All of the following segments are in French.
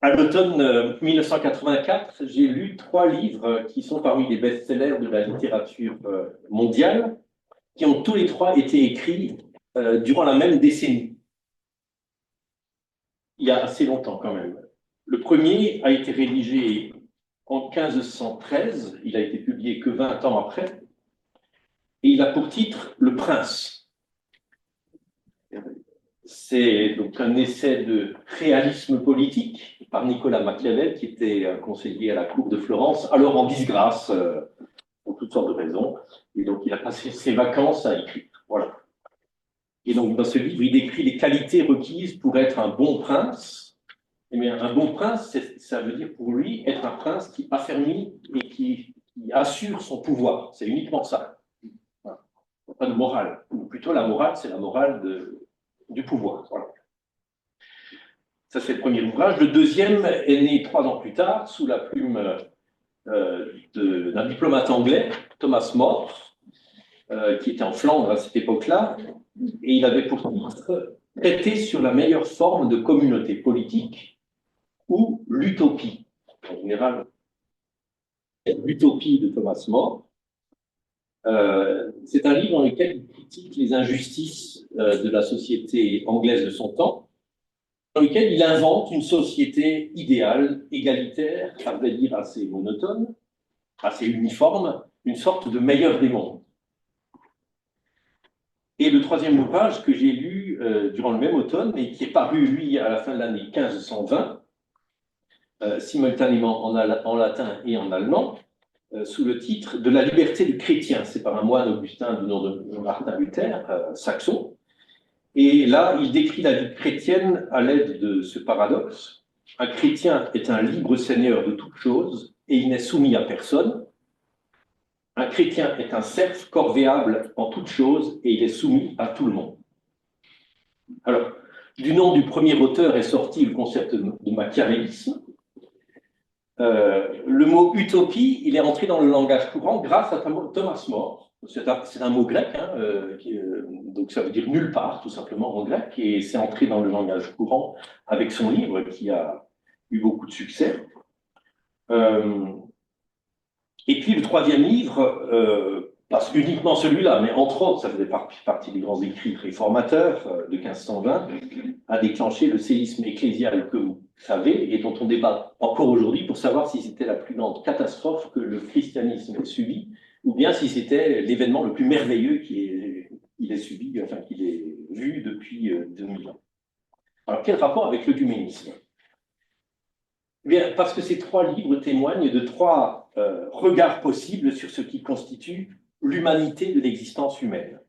À l'automne 1984, j'ai lu trois livres qui sont parmi les best-sellers de la littérature mondiale, qui ont tous les trois été écrits durant la même décennie, il y a assez longtemps quand même. Le premier a été rédigé en 1513, il a été publié que 20 ans après, et il a pour titre Le Prince. C'est donc un essai de réalisme politique par Nicolas Machiavel, qui était un conseiller à la cour de Florence, alors en disgrâce pour toutes sortes de raisons. Et donc, il a passé ses vacances à écrire. Voilà. Et donc, dans ce livre, il décrit les qualités requises pour être un bon prince. Eh bien, un bon prince, ça veut dire pour lui être un prince qui affermit et qui assure son pouvoir. C'est uniquement ça. Voilà. Pas de morale. Ou plutôt, la morale, c'est la morale du pouvoir. Voilà. Ça, c'est le premier ouvrage. Le deuxième est né 3 ans plus tard, sous la plume d'un diplomate anglais, Thomas More, qui était en Flandre à cette époque-là, et il avait pour titre traiter sur la meilleure forme de communauté politique ou l'utopie. En général, l'utopie de Thomas More. C'est un livre dans lequel il critique les injustices de la société anglaise de son temps, dans lequel il invente une société idéale, égalitaire, à vrai dire assez monotone, assez uniforme, une sorte de meilleur des mondes. Et le troisième ouvrage que j'ai lu durant le même automne et qui est paru, lui, à la fin de l'année 1520, simultanément en latin et en allemand, sous le titre de la liberté du chrétien. C'est par un moine augustin du nom de Martin Luther, saxon. Et là, il décrit la vie chrétienne à l'aide de ce paradoxe. Un chrétien est un libre seigneur de toutes choses et il n'est soumis à personne. Un chrétien est un serf corvéable en toutes choses et il est soumis à tout le monde. Alors, du nom du premier auteur est sorti le concept de machiavélisme. Le mot utopie, il est entré dans le langage courant grâce à Thomas More. C'est un mot grec, hein, donc ça veut dire nulle part, tout simplement en grec, et c'est entré dans le langage courant avec son livre qui a eu beaucoup de succès. Et puis le troisième livre, pas uniquement celui-là, mais entre autres, ça faisait partie des grands écrits réformateurs de 1520, a déclenché le séisme ecclésial que vous savez et dont on débat encore aujourd'hui pour savoir si c'était la plus grande catastrophe que le christianisme ait subi ou bien si c'était l'événement le plus merveilleux qu'il ait subi, enfin qu'il ait vu depuis 2000 ans. Alors quel rapport avec l'œcuménisme? Eh bien, parce que ces trois livres témoignent de trois regards possibles sur ce qui constitue l'humanité de l'existence humaine.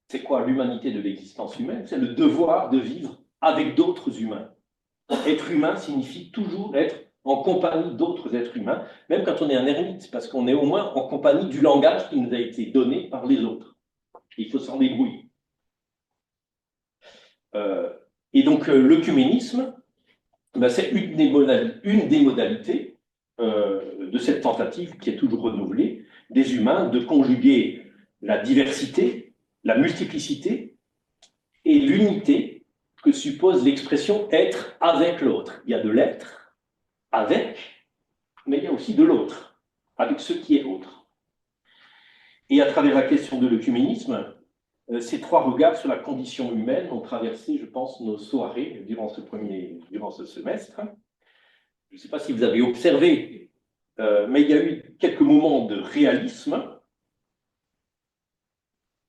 C'est quoi l'humanité de l'existence humaine? C'est le devoir de vivre avec d'autres humains. Être humain signifie toujours être en compagnie d'autres êtres humains, même quand on est un ermite, parce qu'on est au moins en compagnie du langage qui nous a été donné par les autres. Il faut s'en débrouiller. Et donc, l'œcuménisme, ben, c'est une des modalités de cette tentative qui est toujours renouvelée des humains de conjuguer la diversité, la multiplicité et l'unité que suppose l'expression être avec l'autre. Il y a de l'être avec, mais il y a aussi de l'autre, avec ce qui est autre. Et à travers la question de l'œcuménisme, ces trois regards sur la condition humaine ont traversé, je pense, nos soirées durant ce semestre. Je ne sais pas si vous avez observé, mais il y a eu quelques moments de réalisme.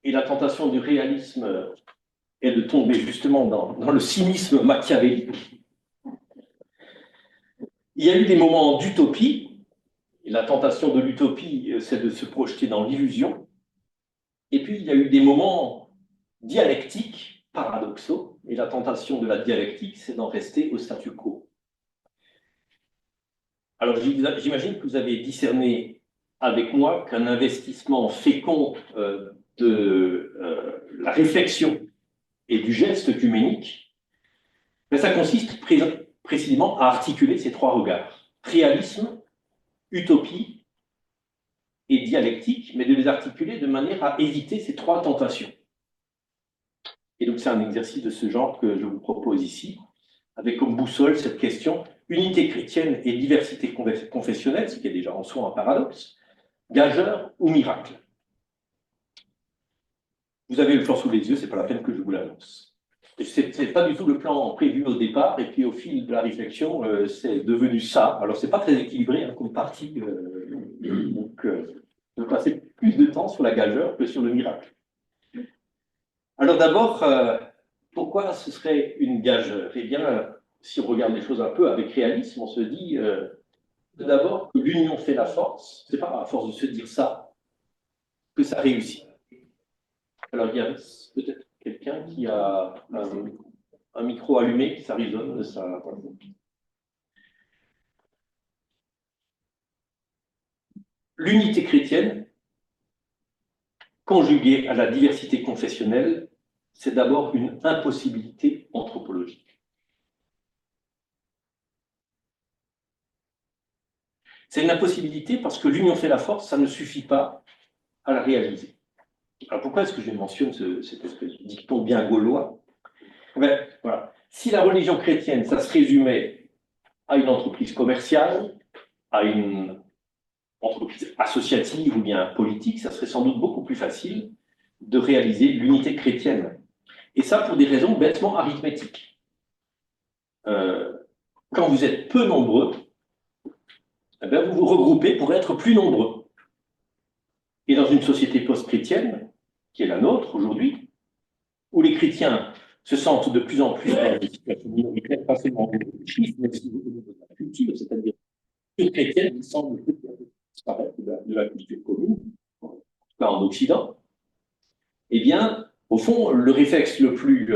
Et la tentation du réalisme est de tomber justement dans le cynisme machiavélique. Il y a eu des moments d'utopie. Et la tentation de l'utopie, c'est de se projeter dans l'illusion. Et puis, il y a eu des moments dialectiques, paradoxaux. Et la tentation de la dialectique, c'est d'en rester au statu quo. Alors, j'imagine que vous avez discerné avec moi qu'un investissement fécond de la réflexion et du geste œcuménique, mais ça consiste précisément à articuler ces trois regards. Réalisme, utopie et dialectique, mais de les articuler de manière à éviter ces trois tentations. Et donc c'est un exercice de ce genre que je vous propose ici, avec comme boussole cette question, unité chrétienne et diversité confessionnelle, ce qui est déjà en soi un paradoxe, gageur ou miracle. Vous avez le plan sous les yeux, c'est pas la peine que je vous l'annonce. C'est pas du tout le plan prévu au départ, et puis au fil de la réflexion, c'est devenu ça. Alors c'est pas très équilibré hein, comme partie, donc je vais passer plus de temps sur la gageure que sur le miracle. Alors d'abord, pourquoi ce serait une gageure? Eh bien, si on regarde les choses un peu avec réalisme, on se dit d'abord que l'union fait la force. C'est pas à force de se dire ça que ça réussit. Alors il y a peut-être quelqu'un qui a un micro allumé, ça résonne, ça. Voilà. L'unité chrétienne, conjuguée à la diversité confessionnelle, c'est d'abord une impossibilité anthropologique. C'est une impossibilité parce que l'union fait la force, ça ne suffit pas à la réaliser. Alors pourquoi est-ce que je mentionne cette espèce de dicton bien gaulois? Ben, voilà. Si la religion chrétienne, ça se résumait à une entreprise commerciale, à une entreprise associative ou bien politique, ça serait sans doute beaucoup plus facile de réaliser l'unité chrétienne. Et ça pour des raisons bêtement arithmétiques. Quand vous êtes peu nombreux, eh bien, vous vous regroupez pour être plus nombreux. Et dans une société post-chrétienne, qui est la nôtre aujourd'hui, où les chrétiens se sentent de plus en plus dans des situations minoritaires, pas seulement au niveau des chiffres, mais aussi au niveau de la culture, c'est-à-dire que les chrétiens qui semblent disparaître de la culture commune, en tout cas en Occident, eh bien, au fond, le réflexe le plus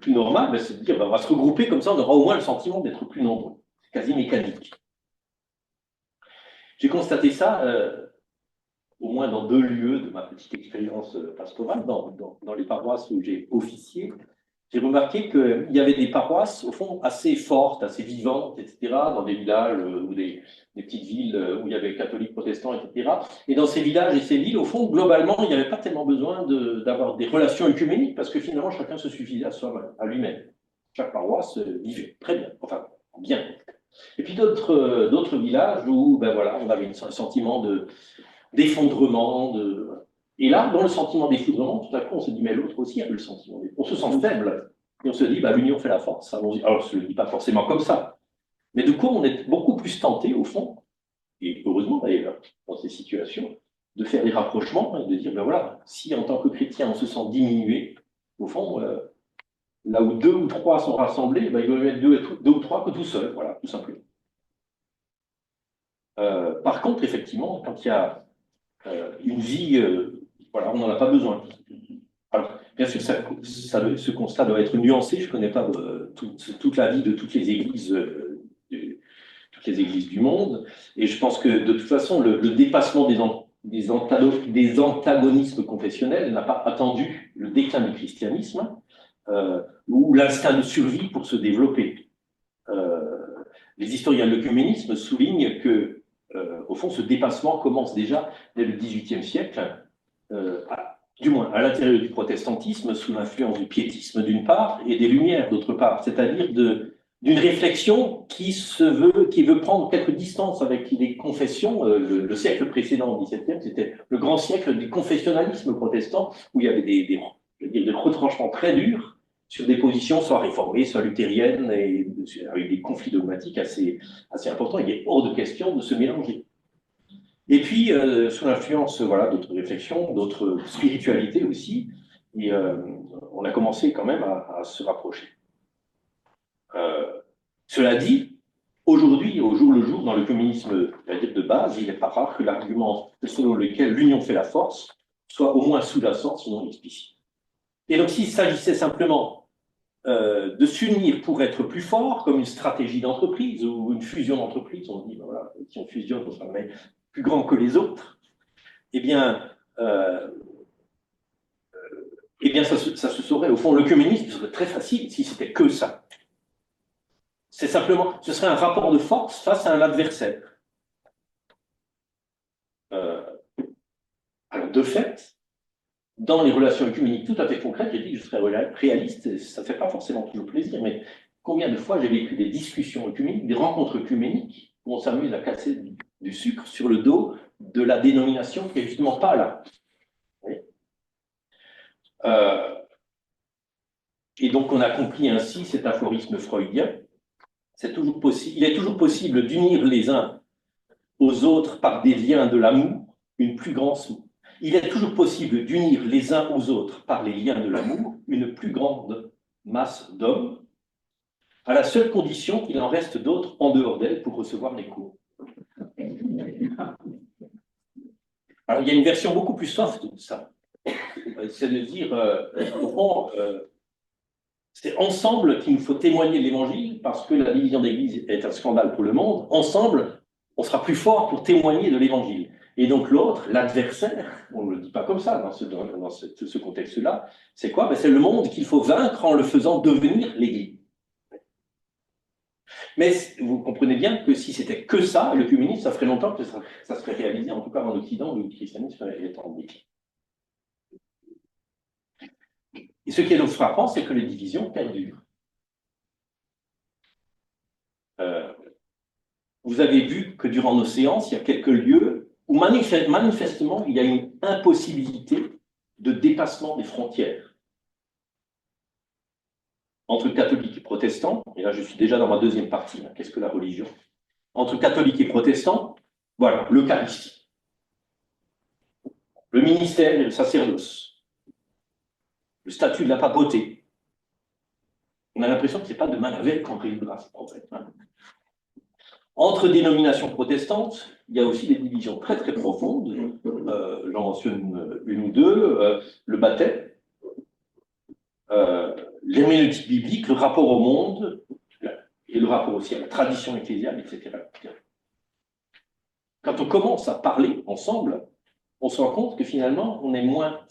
normal, ben, c'est de dire ben, on va se regrouper, comme ça on aura au moins le sentiment d'être plus nombreux. C'est quasi mécanique. J'ai constaté ça au moins dans 2 lieux de ma petite expérience pastorale, dans les paroisses où j'ai officié. J'ai remarqué qu'il y avait des paroisses, au fond, assez fortes, assez vivantes, etc., dans des villages ou des petites villes où il y avait catholiques, protestants, etc. Et dans ces villages et ces villes, au fond, globalement, il n'y avait pas tellement besoin d'avoir des relations œcuméniques, parce que finalement, chacun se suffisait à lui-même. Chaque paroisse vivait très bien, enfin, bien. Et puis d'autres villages où, ben voilà, on avait un sentiment d'effondrement, et là, dans le sentiment d'effondrement, tout à coup, on se dit, mais l'autre aussi a le sentiment d'effondrement. On se sent faible. Et on se dit, bah, l'union fait la force. Alors, je ne le dis pas forcément comme ça. Mais du coup, on est beaucoup plus tenté, au fond, et heureusement d'ailleurs, dans ces situations, de faire des rapprochements et de dire, ben voilà, si en tant que chrétien, on se sent diminué, au fond, là où 2 ou 3 sont rassemblés, ben, il vaut mieux être 2 ou 3 que tout seul, voilà, tout simplement. Par contre, effectivement, quand il y a une vie, voilà, on n'en a pas besoin. Alors, bien sûr, ce constat doit être nuancé. Je ne connais pas toute la vie de toutes les églises, du monde. Et je pense que, de toute façon, le dépassement des antagonismes confessionnels n'a pas attendu le déclin du christianisme ou l'instinct de survie pour se développer. Les historiens de l'œcuménisme soulignent que, au fond, ce dépassement commence déjà dès le XVIIIe siècle, du moins à l'intérieur du protestantisme, sous l'influence du piétisme d'une part et des Lumières d'autre part, c'est-à-dire d'une réflexion qui veut prendre quelques distances avec les confessions. Le siècle précédent, au XVIIe, c'était le grand siècle du confessionnalisme protestant, où il y avait des retranchements très durs sur des positions soit réformées, soit luthériennes, et avec des conflits dogmatiques assez importants. Il est hors de question de se mélanger. Et puis, sous l'influence voilà, d'autres réflexions, d'autres spiritualités aussi, et, on a commencé quand même à se rapprocher. Cela dit, aujourd'hui, au jour le jour, dans le communisme de base, il n'est pas rare que l'argument selon lequel l'union fait la force soit au moins sous-jacent, sinon explicite. Et donc, s'il s'agissait simplement de s'unir pour être plus fort, comme une stratégie d'entreprise ou une fusion d'entreprise, on dit, ben voilà, si on fusionne, on sera plus grand que les autres, eh bien, ça se saurait. Au fond, l'œcuménisme serait très facile si c'était que ça. C'est simplement, ce serait un rapport de force face à un adversaire. Alors, de fait, dans les relations œcuméniques tout à fait concrètes, j'ai dit que je serais réaliste, ça ne fait pas forcément toujours plaisir, mais combien de fois j'ai vécu des discussions œcuméniques, des rencontres œcuméniques, où on s'amuse à casser du sucre sur le dos de la dénomination qui n'est justement pas là. Et donc on a compris ainsi cet aphorisme freudien. Il est toujours possible d'unir les uns aux autres par des liens de l'amour, une plus grande. Il est toujours possible d'unir les uns aux autres par les liens de l'amour, une plus grande masse d'hommes, à la seule condition qu'il en reste d'autres en dehors d'elle pour recevoir les cours. Alors il y a une version beaucoup plus soft de ça. C'est de dire, au fond, c'est ensemble qu'il nous faut témoigner de l'Évangile, parce que la division d'Église est un scandale pour le monde. Ensemble, on sera plus fort pour témoigner de l'Évangile. Et donc l'autre, l'adversaire, on ne le dit pas comme ça dans ce contexte-là, c'est quoi? Ben, c'est le monde qu'il faut vaincre en le faisant devenir l'Église. Mais vous comprenez bien que si c'était que ça, le communisme, ça ferait longtemps que ça serait réalisé, en tout cas en Occident, où le christianisme est en déclin. Et ce qui est donc frappant, c'est que les divisions perdurent. Vous avez vu que durant nos séances, il y a quelques lieux où manifestement, il y a une impossibilité de dépassement des frontières entre catholiques et protestants. Et là, je suis déjà dans ma deuxième partie. Qu'est-ce que la religion? Entre catholiques et protestants, voilà, l'Eucharistie, le ministère et le sacerdoce, le statut de la papauté. On a l'impression que ce n'est pas de mal avec qu'on résoudra ce problème. Entre dénominations protestantes, il y a aussi des divisions très très profondes. J'en mentionne une ou deux. Le baptême, l'herméneutique biblique, le rapport au monde, et le rapport aussi à la tradition ecclésiale, etc. Quand on commence à parler ensemble, on se rend compte que finalement, on est moins...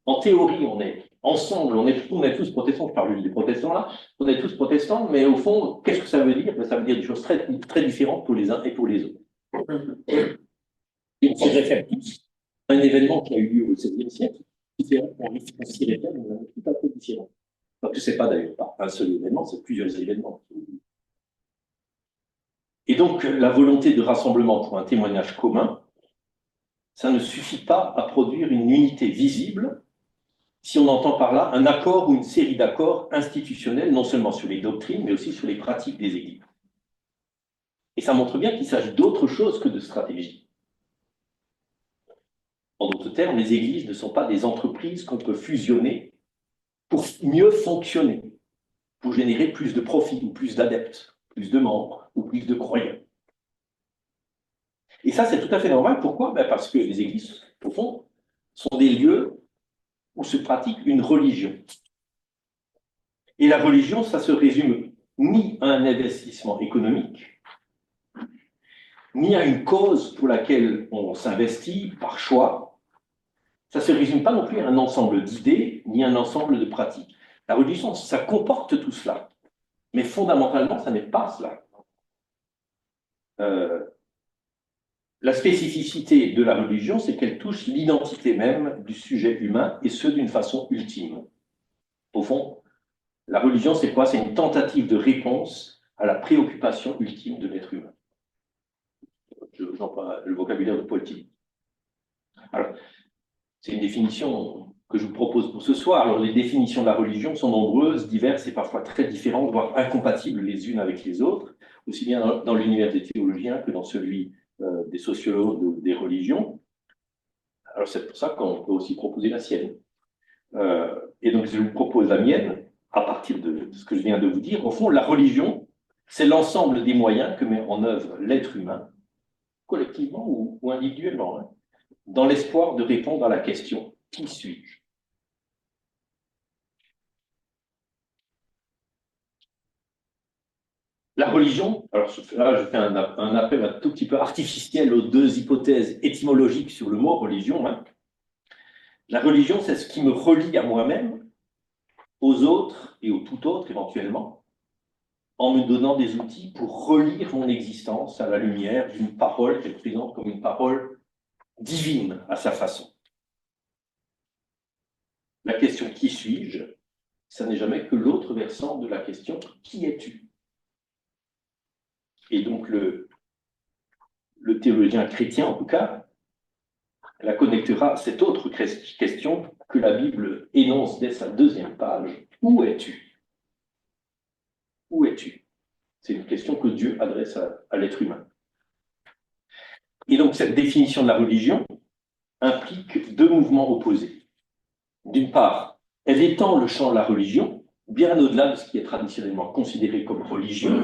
En théorie, on est ensemble, on est tous protestants, je parle des protestants là, on est tous protestants, mais au fond, qu'est-ce que ça veut dire? Ça veut dire des choses très, très différentes pour les uns et pour les autres. Et on s'y réfère tous à un événement qui a eu lieu au XVIe siècle, on s'y réfère de manière tout à fait différente. Parce que ce n'est pas d'ailleurs pas un seul événement, c'est plusieurs événements. Et donc, la volonté de rassemblement pour un témoignage commun, ça ne suffit pas à produire une unité visible, si on entend par là un accord ou une série d'accords institutionnels, non seulement sur les doctrines, mais aussi sur les pratiques des églises. Et ça montre bien qu'il s'agit d'autre chose que de stratégie. En d'autres termes, les églises ne sont pas des entreprises qu'on peut fusionner pour mieux fonctionner, pour générer plus de profits ou plus d'adeptes, plus de membres ou plus de croyants. Et ça, c'est tout à fait normal. Pourquoi? Parce que les églises, au fond, sont des lieux où se pratique une religion. Et la religion, ça se résume ni à un investissement économique, ni à une cause pour laquelle on s'investit par choix. Ça ne se résume pas non plus à un ensemble d'idées, ni à un ensemble de pratiques. La religion, ça comporte tout cela. Mais fondamentalement, ça n'est pas cela. La spécificité de la religion, c'est qu'elle touche l'identité même du sujet humain, et ce, d'une façon ultime. Au fond, la religion, c'est quoi? C'est une tentative de réponse à la préoccupation ultime de l'être humain. J'emploie le vocabulaire de Paul Tillich. Alors, c'est une définition que je vous propose pour ce soir. Alors, les définitions de la religion sont nombreuses, diverses et parfois très différentes, voire incompatibles les unes avec les autres, aussi bien dans l'univers des théologiens que dans celui des sociologues ou des religions. Alors, c'est pour ça qu'on peut aussi proposer la sienne. Et donc, je vous propose la mienne, à partir de ce que je viens de vous dire. Au fond, la religion, c'est l'ensemble des moyens que met en œuvre l'être humain, collectivement ou individuellement, hein, dans l'espoir de répondre à la question « Qui suis-je » ? La religion, alors là je fais un appel un tout petit peu artificiel aux deux hypothèses étymologiques sur le mot religion. Hein. La religion, c'est ce qui me relie à moi-même, aux autres et au tout autre éventuellement, en me donnant des outils pour relire mon existence à la lumière d'une parole qu'elle présente comme une parole divine à sa façon. la question « Qui suis-je ?» ça n'est jamais que l'autre versant de la question « Qui es-tu » Et donc, le théologien chrétien, en tout cas, la connectera à cette autre question que la Bible énonce dès sa deuxième page. Où es-tu? Où es-tu? C'est une question que Dieu adresse à l'être humain. Et donc, cette définition de la religion implique deux mouvements opposés. D'une part, elle étend le champ de la religion bien au-delà de ce qui est traditionnellement considéré comme religieux,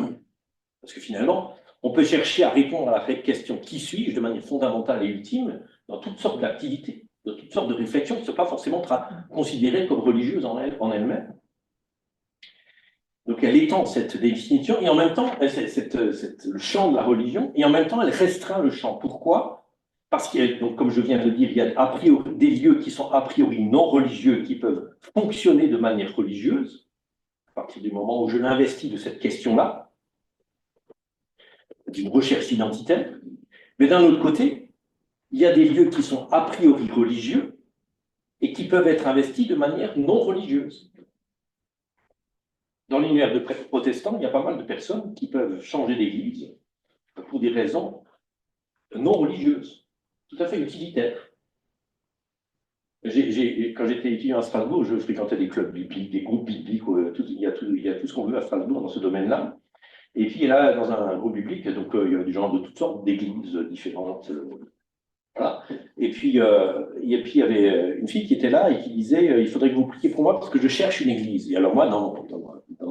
parce que finalement, on peut chercher à répondre à la question « Qui suis-je » de manière fondamentale et ultime dans toutes sortes d'activités, dans toutes sortes de réflexions qui ne sont pas forcément considérées comme religieuses en elles-mêmes. Donc elle étend cette définition, et en même temps, le champ de la religion, et en même temps, elle restreint le champ. Pourquoi? Parce qu'il y a, donc, comme je viens de le dire, il y a a priori, des lieux qui sont a priori non religieux, qui peuvent fonctionner de manière religieuse, à partir du moment où je l'investis de cette question-là, d'une recherche identitaire. Mais d'un autre côté, il y a des lieux qui sont a priori religieux et qui peuvent être investis de manière non religieuse. Dans l'univers de protestants, il y a pas mal de personnes qui peuvent changer d'église pour des raisons non religieuses, tout à fait utilitaires. Quand j'étais étudiant à Strasbourg, je fréquentais des clubs bibliques, des groupes bibliques, il y a tout ce qu'on veut à Strasbourg dans ce domaine-là. Et puis là, dans un groupe biblique, donc, il y avait des gens de toutes sortes d'églises différentes. Voilà. Et puis, il y avait une fille qui était là et qui disait il faudrait que vous priez pour moi parce que je cherche une église. Et alors moi, dans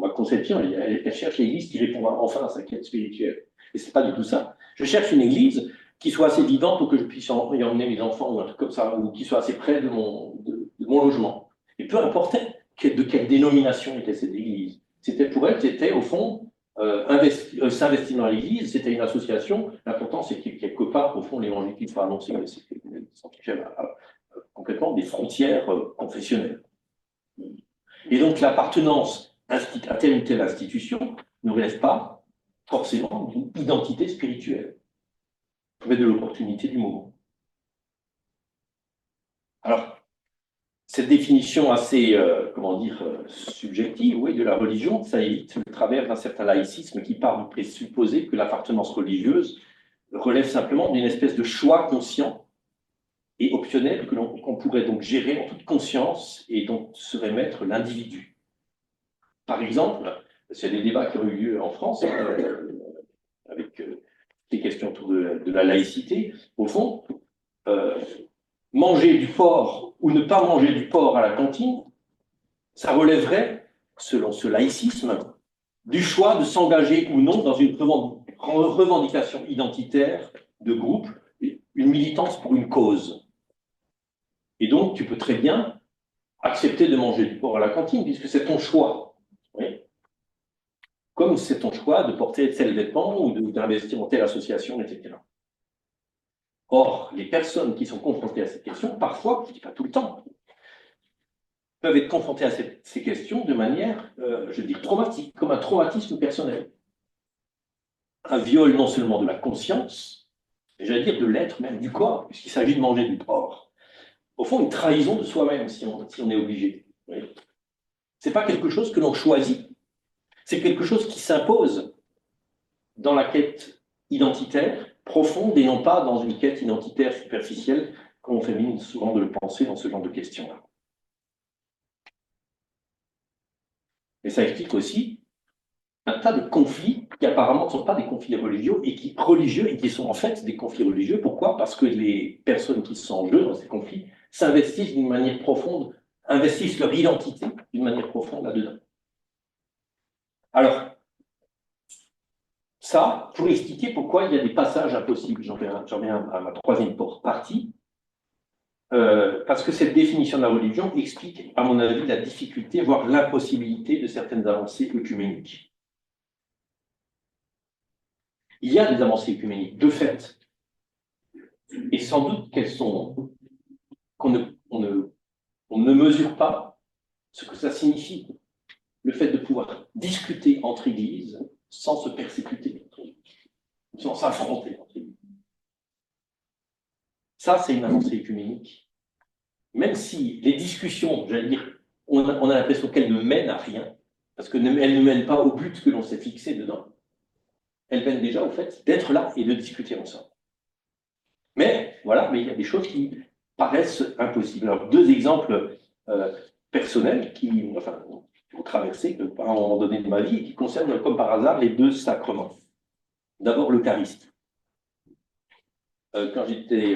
ma conception, elle cherche l'église qui répondra enfin à sa quête spirituelle. Et c'est pas du tout ça. Je cherche une église qui soit assez vivante pour que je puisse y emmener mes enfants ou un truc comme ça, ou qui soit assez près de mon logement. Et peu importe de quelle dénomination était cette église. C'était pour elle, c'était au fond s'investir dans l'Église, c'était une association. L'important, c'est que quelque part, au fond, l'évangile qui soit annoncé, c'est complètement des frontières confessionnelles. Et donc, l'appartenance à telle ou telle institution ne relève pas forcément d'une identité spirituelle, mais de l'opportunité du moment. Alors, cette définition assez, subjective, oui, de la religion, ça évite le travers d'un certain laïcisme qui part du présupposé que l'appartenance religieuse relève simplement d'une espèce de choix conscient et optionnel qu'on pourrait donc gérer en toute conscience et dont serait maître l'individu. Par exemple, il y a des débats qui ont eu lieu en France avec des questions autour de la laïcité. Au fond, manger du porc ou ne pas manger du porc à la cantine, ça relèverait, selon ce laïcisme, du choix de s'engager ou non dans une revendication identitaire de groupe, une militance pour une cause. Et donc, tu peux très bien accepter de manger du porc à la cantine, puisque c'est ton choix. Oui. Comme c'est ton choix de porter tel vêtement ou d'investir dans telle association, etc. Or, les personnes qui sont confrontées à cette question, parfois, je ne dis pas tout le temps, peuvent être confrontées à ces questions de manière, je dis, traumatique, comme un traumatisme personnel. Un viol non seulement de la conscience, mais j'allais dire de l'être même, du corps, puisqu'il s'agit de manger du porc. Au fond, une trahison de soi-même, si on est obligé. Ce n'est pas quelque chose que l'on choisit, c'est quelque chose qui s'impose dans la quête identitaire profonde et non pas dans une quête identitaire superficielle, comme on fait mine souvent de le penser dans ce genre de questions-là. Et ça explique aussi un tas de conflits qui apparemment ne sont pas des conflits religieux et qui sont en fait des conflits religieux. Pourquoi? Parce que les personnes qui sont en jeu dans ces conflits s'investissent d'une manière profonde, investissent leur identité d'une manière profonde là-dedans. Alors, ça, pour expliquer pourquoi il y a des passages impossibles, j'en viens à ma troisième partie, parce que cette définition de la religion explique, à mon avis, la difficulté, voire l'impossibilité de certaines avancées œcuméniques. Il y a des avancées œcuméniques, de fait, et sans doute qu'on ne mesure pas ce que ça signifie, le fait de pouvoir discuter entre églises sans se persécuter, sans s'affronter entre églises. Ça, c'est une avancée œcuménique même si les discussions, j'allais dire, on a l'impression qu'elles ne mènent à rien, parce qu'elles ne mènent pas au but que l'on s'est fixé dedans, elles mènent déjà au fait d'être là et de discuter ensemble. Mais voilà, mais il y a des choses qui paraissent impossibles. Alors, deux exemples personnels qui ont traversé à un moment donné de ma vie et qui concernent, comme par hasard, les deux sacrements. D'abord, l'Eucharistie. Quand j'étais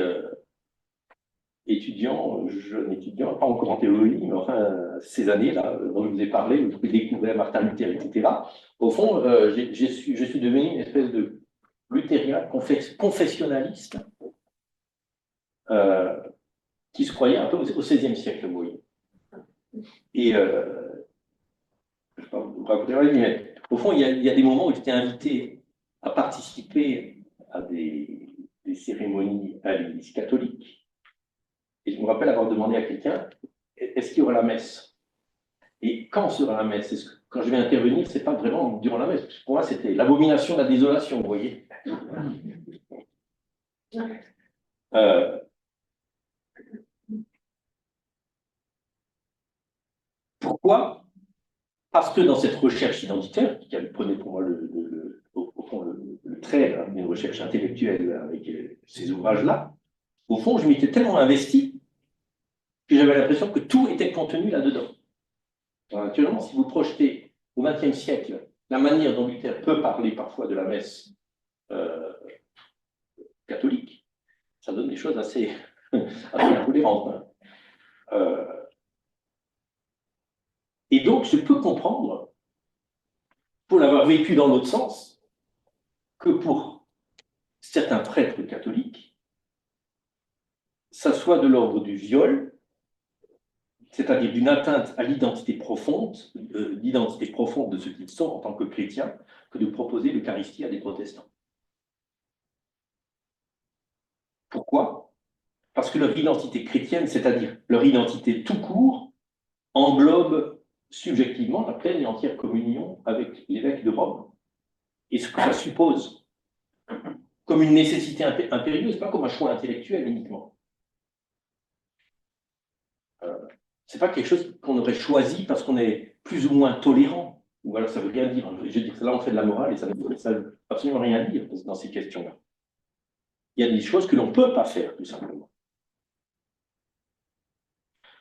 jeune étudiant, pas encore en théologie, mais enfin, ces années-là, dont je vous ai parlé, où je découvrais Martin Luther, etc., au fond, je suis devenu une espèce de luthérien confessionnaliste qui se croyait un peu au XVIe siècle, vous voyez. Et je ne vais pas vous raconter la vie, mais au fond, il y a des moments où j'étais invité à participer à des cérémonies à l'Église catholique. Et je me rappelle avoir demandé à quelqu'un, est-ce qu'il y aura la messe? Et quand sera la messe? Quand je vais intervenir, ce n'est pas vraiment durant la messe. Pour moi, c'était l'abomination de la désolation, vous voyez. Pourquoi? Parce que dans cette recherche identitaire, qui prenait pour moi au fond, le trait d'une recherche intellectuelle avec ces ouvrages-là, au fond, je m'étais tellement investi que j'avais l'impression que tout était contenu là-dedans. Actuellement, si vous projetez au XXe siècle la manière dont Luther peut parler parfois de la messe catholique, ça donne des choses assez incohérentes. Et donc, je peux comprendre, pour l'avoir vécu dans l'autre sens, que pour certains prêtres catholiques, ça soit de l'ordre du viol, c'est-à-dire d'une atteinte à l'identité profonde de ce qu'ils sont en tant que chrétiens, que de proposer l'Eucharistie à des protestants. Pourquoi? Parce que leur identité chrétienne, c'est-à-dire leur identité tout court, englobe subjectivement la pleine et entière communion avec l'évêque de Rome. Et ce que ça suppose, comme une nécessité impérieuse, pas comme un choix intellectuel uniquement. C'est pas quelque chose qu'on aurait choisi parce qu'on est plus ou moins tolérant. Ou alors ça veut rien dire. Je veux dire, là, on fait de la morale et ça ne veut absolument rien dire dans ces questions-là. Il y a des choses que l'on ne peut pas faire, tout simplement.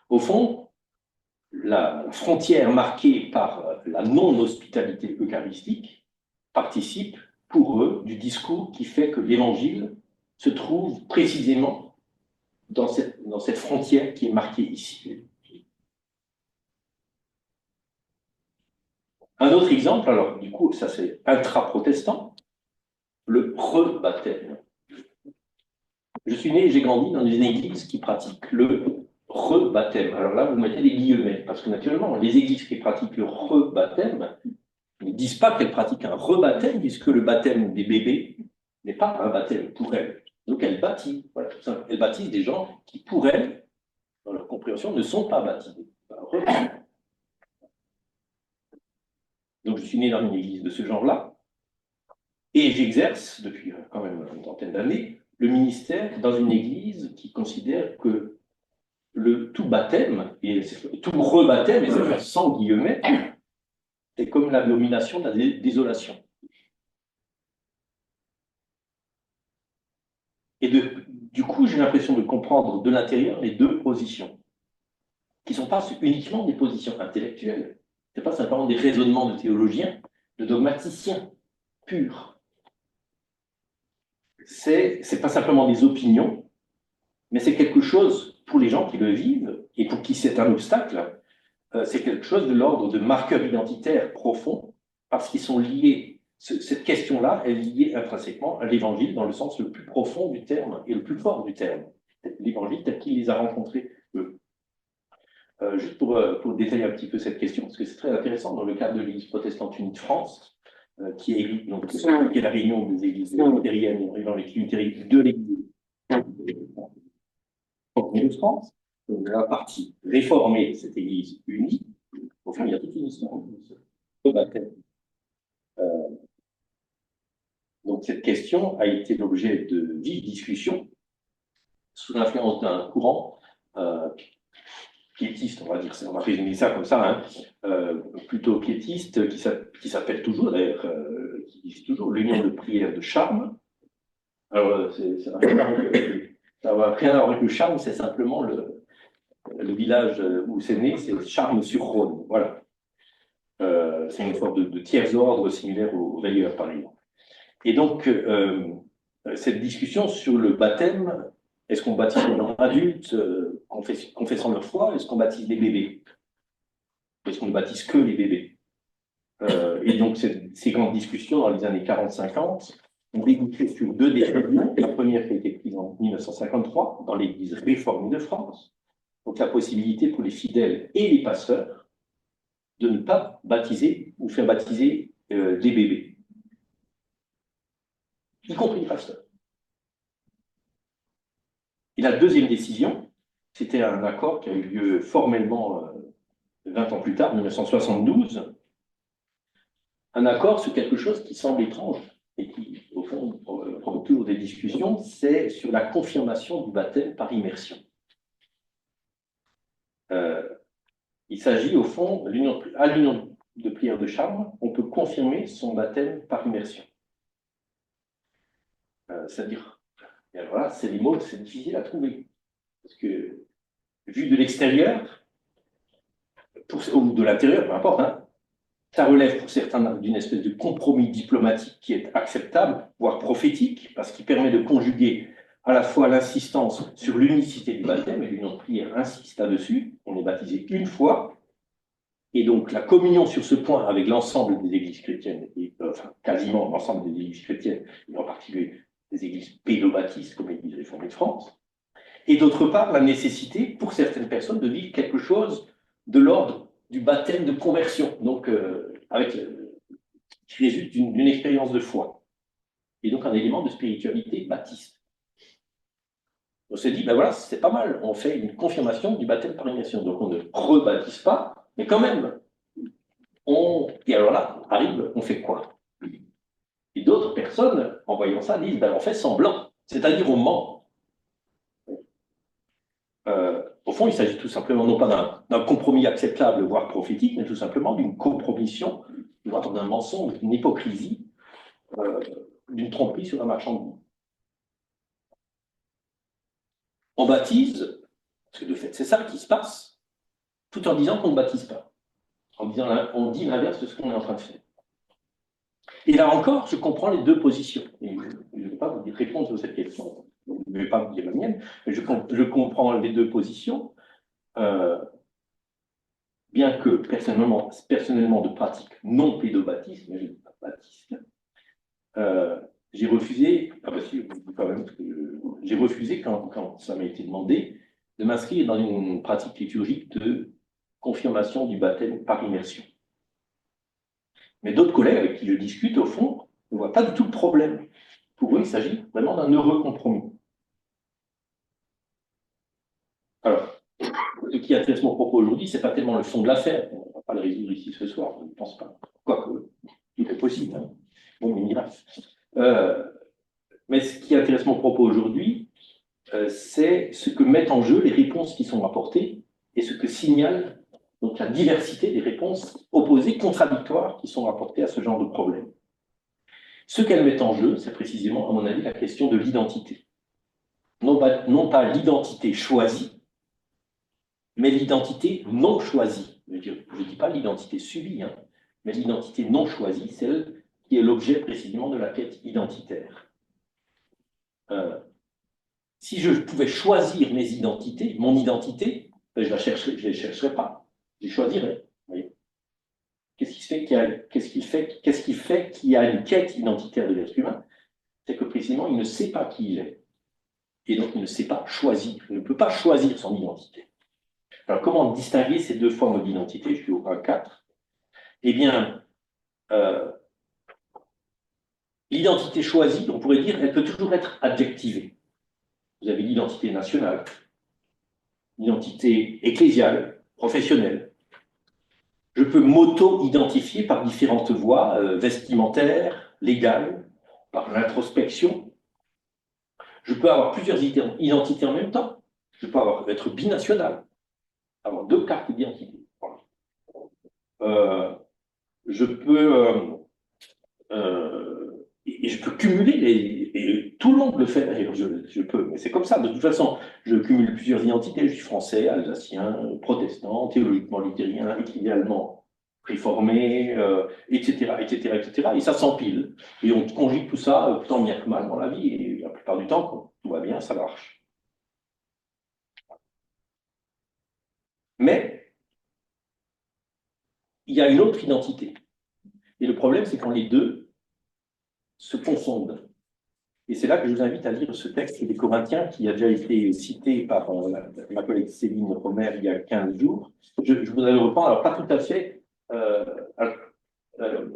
Au fond, la frontière marquée par la non-hospitalité eucharistique participe pour eux du discours qui fait que l'Évangile se trouve précisément dans cette frontière qui est marquée ici. Un autre exemple, alors du coup, ça c'est intra-protestant, le rebaptême. Je suis né et j'ai grandi dans une église qui pratique le rebaptême. Alors là, vous mettez des guillemets, parce que naturellement, les églises qui pratiquent le rebaptême ne disent pas qu'elles pratiquent un rebaptême, puisque le baptême des bébés n'est pas un baptême pour elles. Donc elles baptisent, voilà, tout simple. Elles baptisent des gens qui, pour elles, dans leur compréhension, ne sont pas baptisés. Donc je suis né dans une église de ce genre-là, et j'exerce, depuis quand même une trentaine d'années, le ministère dans une église qui considère que tout baptême, et tout rebaptême, et c'est sans guillemets, c'est comme l'abomination de la désolation. Et du coup, j'ai l'impression de comprendre de l'intérieur les deux positions, qui ne sont pas uniquement des positions intellectuelles, ce n'est pas simplement des raisonnements de théologiens, de dogmaticiens purs. Ce n'est pas simplement des opinions, mais c'est quelque chose pour les gens qui le vivent et pour qui c'est un obstacle, c'est quelque chose de l'ordre de marqueurs identitaires profonds parce qu'ils sont liés. Cette question-là est liée intrinsèquement à l'évangile dans le sens le plus profond du terme et le plus fort du terme. L'évangile tel qu'il les a rencontrés, eux. Juste pour détailler un petit peu cette question, parce que c'est très intéressant dans le cadre de l'Église protestante unie de France, qui est la réunion des églises luthériennes et évangéliques de l'Église de France, donc la partie réformée de cette Église unie. Au fond, il y a toute une histoire de baptême. Donc cette question a été l'objet de vives discussions sous l'influence d'un courant piétiste, on va dire, on va résumer ça comme ça, hein, plutôt piétiste, qui s'appelle toujours, d'ailleurs, qui disent toujours l'Union de prière de Charmes. Alors, ça n'a rien à voir avec le Charme, c'est simplement le village où c'est né, c'est Charmes-sur-Rhône. Voilà. C'est une sorte de tiers-ordre similaire aux veilleurs, par exemple. Et donc, cette discussion sur le baptême, est-ce qu'on baptise les gens adultes confessant leur foi, est-ce qu'on baptise les bébés? Est-ce qu'on ne baptise que les bébés? Et donc, ces grandes discussions dans les années 40-50 ont débouché sur deux décisions. La première qui a été prise en 1953 dans l'Église réformée de France. Donc, la possibilité pour les fidèles et les pasteurs de ne pas baptiser ou faire baptiser des bébés, y compris les pasteurs. Et la deuxième décision, c'était un accord qui a eu lieu formellement 20 ans plus tard, 1972, un accord sur quelque chose qui semble étrange et qui, au fond, provoque toujours des discussions, c'est sur la confirmation du baptême par immersion. Il s'agit, au fond, à l'union de prière de Charmes, on peut confirmer son baptême par immersion. C'est-à-dire, voilà, c'est les mots, c'est difficile à trouver. Parce que, vu de l'extérieur, ou de l'intérieur, peu importe, hein, ça relève pour certains d'une espèce de compromis diplomatique qui est acceptable, voire prophétique, parce qu'il permet de conjuguer à la fois l'insistance sur l'unicité du baptême, et l'union de prière insiste là-dessus, on est baptisé une fois, et donc la communion sur ce point avec l'ensemble des églises chrétiennes, et, enfin quasiment l'ensemble des églises chrétiennes, et en particulier des églises pédobaptistes comme l'Église réformée de France, et d'autre part la nécessité pour certaines personnes de vivre quelque chose de l'ordre du baptême de conversion, donc qui résulte d'une expérience de foi, et donc un élément de spiritualité baptiste. On se dit, ben voilà, c'est pas mal, on fait une confirmation du baptême par immersion, donc on ne rebaptise pas, mais quand même, et alors là, arrive, on fait quoi? Et d'autres personnes, en voyant ça, disent, ben on fait semblant, c'est-à-dire on ment. Au fond, il s'agit tout simplement, non pas d'un compromis acceptable, voire prophétique, mais tout simplement d'une compromission, voire d'un mensonge, d'une hypocrisie, d'une tromperie sur un marchand de boue. On baptise, parce que de fait, c'est ça qui se passe, tout en disant qu'on ne baptise pas. On dit l'inverse de ce qu'on est en train de faire. Et là encore, je comprends les deux positions. Et je ne vais pas vous répondre sur cette question, je ne vais pas vous dire la mienne, mais je comprends les deux positions. Bien que personnellement de pratique non pédobaptiste, mais je ne suis pas baptiste, j'ai refusé, j'ai refusé quand ça m'a été demandé de m'inscrire dans une pratique liturgique de confirmation du baptême par immersion. Mais d'autres collègues avec qui je discute, au fond, ne voient pas du tout le problème. Pour eux, il s'agit vraiment d'un heureux compromis. Alors, ce qui intéresse mon propos aujourd'hui, ce n'est pas tellement le fond de l'affaire. On ne va pas le résoudre ici ce soir, je ne pense pas. Quoique, il est possible. Hein. Bon, mais miracle. Mais ce qui intéresse mon propos aujourd'hui, c'est ce que mettent en jeu les réponses qui sont apportées et ce que signale donc, la diversité des réponses opposées, contradictoires, qui sont apportées à ce genre de problème. Ce qu'elles mettent en jeu, c'est précisément, à mon avis, la question de l'identité. Non pas l'identité choisie, mais l'identité non choisie. Je ne dis pas l'identité subie, hein, mais l'identité non choisie, celle qui est l'objet précisément de la quête identitaire. Si je pouvais choisir mes identités, mon identité, ben je ne les chercherais pas, je les choisirais. Qu'est-ce qui fait qu'il y a une quête identitaire de l'être humain? C'est que précisément, il ne sait pas qui il est. Et donc, il ne sait pas choisir. Il ne peut pas choisir son identité. Alors, comment distinguer ces deux formes d'identité? Je suis au 1.4. Eh bien, l'identité choisie, on pourrait dire, elle peut toujours être adjectivée. Vous avez l'identité nationale, l'identité ecclésiale, professionnelle. Je peux m'auto-identifier par différentes voies vestimentaires, légales, par l'introspection. Je peux avoir plusieurs identités en même temps. Je peux être binational. avoir deux cartes d'identité. Voilà. Je peux et je peux cumuler et tout le monde le fait d'ailleurs, je peux, mais c'est comme ça. De toute façon, je cumule plusieurs identités. Je suis français, alsacien, protestant, théologiquement luthérien, idéalement réformé, etc., etc., etc. Et ça s'empile. Et on conjugue tout ça tant bien que mal dans la vie. Et la plupart du temps, quand tout va bien, ça marche. Mais il y a une autre identité. Et le problème, c'est quand les deux se confondent. Et c'est là que je vous invite à lire ce texte des Corinthiens qui a déjà été cité par ma collègue Céline Romer il y a 15 jours. Je voudrais le reprendre, alors pas tout à fait, euh, euh,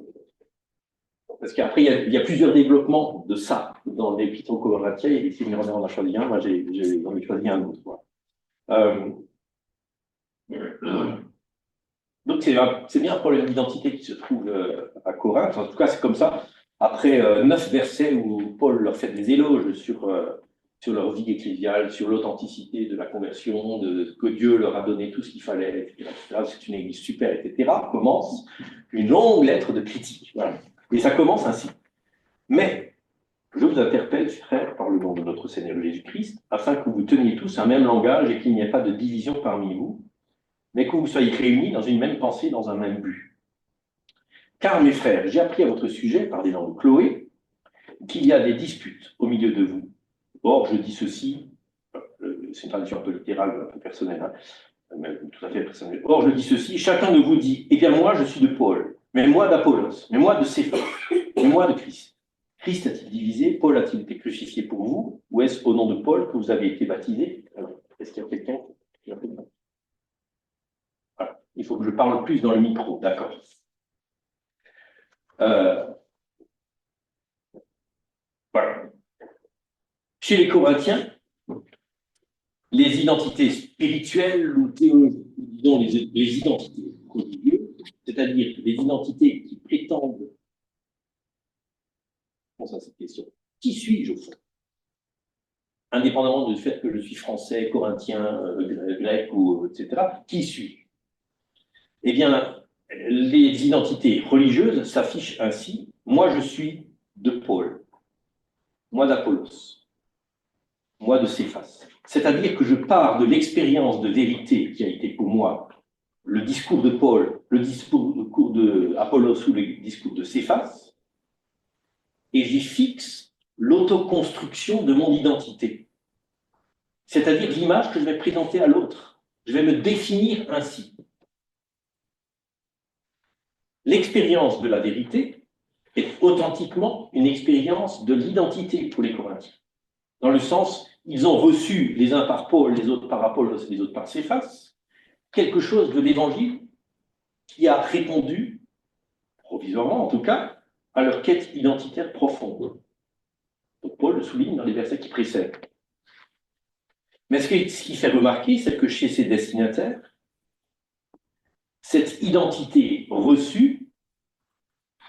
parce qu'après il y a plusieurs développements de ça dans l'Épître aux Corinthiens, et Céline Romer en a choisi un, moi j'en ai choisi un autre. Euh, donc c'est bien un problème d'identité qui se trouve à Corinthe, en tout cas c'est comme ça. Après 9 versets où Paul leur fait des éloges sur leur vie ecclésiale, sur l'authenticité de la conversion, de que Dieu leur a donné tout ce qu'il fallait, etc. C'est une église super, etc. Commence une longue lettre de critique. Voilà. Et ça commence ainsi. Mais je vous interpelle, frères, par le nom de notre Seigneur Jésus-Christ, afin que vous teniez tous un même langage et qu'il n'y ait pas de division parmi vous, mais que vous soyez réunis dans une même pensée, dans un même but. Car, mes frères, j'ai appris à votre sujet, par des langues de Chloé, qu'il y a des disputes au milieu de vous. Or, je dis ceci, c'est une traduction un peu littérale, un peu personnelle, hein, même tout à fait personnelle. Or, je dis ceci, chacun de vous dit, eh bien moi, je suis de Paul, mais moi d'Apollos, mais moi de Céphas, mais moi de Christ. Christ a-t-il divisé, Paul a-t-il été crucifié pour vous, ou est-ce au nom de Paul que vous avez été baptisé? Est-ce qu'il y a quelqu'un qui a fait ça? Voilà. Il faut que je parle plus dans le micro, d'accord. Voilà. Chez les Corinthiens, les identités spirituelles ou théologiques, disons les identités religieuses, c'est-à-dire les identités qui prétendent, bon ça c'est une question, qui suis-je au fond? Indépendamment du fait que je suis français, corinthien, grec, ou etc., qui suis-je? Eh bien, les identités religieuses s'affichent ainsi. Moi, je suis de Paul, moi d'Apollos, moi de Céphas. C'est-à-dire que je pars de l'expérience de vérité qui a été pour moi le discours de Paul, le discours de Apollos ou le discours de Céphas, et j'y fixe l'autoconstruction de mon identité. C'est-à-dire l'image que je vais présenter à l'autre. Je vais me définir ainsi. L'expérience de la vérité est authentiquement une expérience de l'identité pour les Corinthiens. Dans le sens, ils ont reçu, les uns par Paul, les autres par Apollos, les autres par Céphas, quelque chose de l'évangile qui a répondu, provisoirement en tout cas, à leur quête identitaire profonde. Donc Paul le souligne dans les versets qui précèdent. Mais ce qui fait remarquer, c'est que chez ces destinataires, cette identité reçue,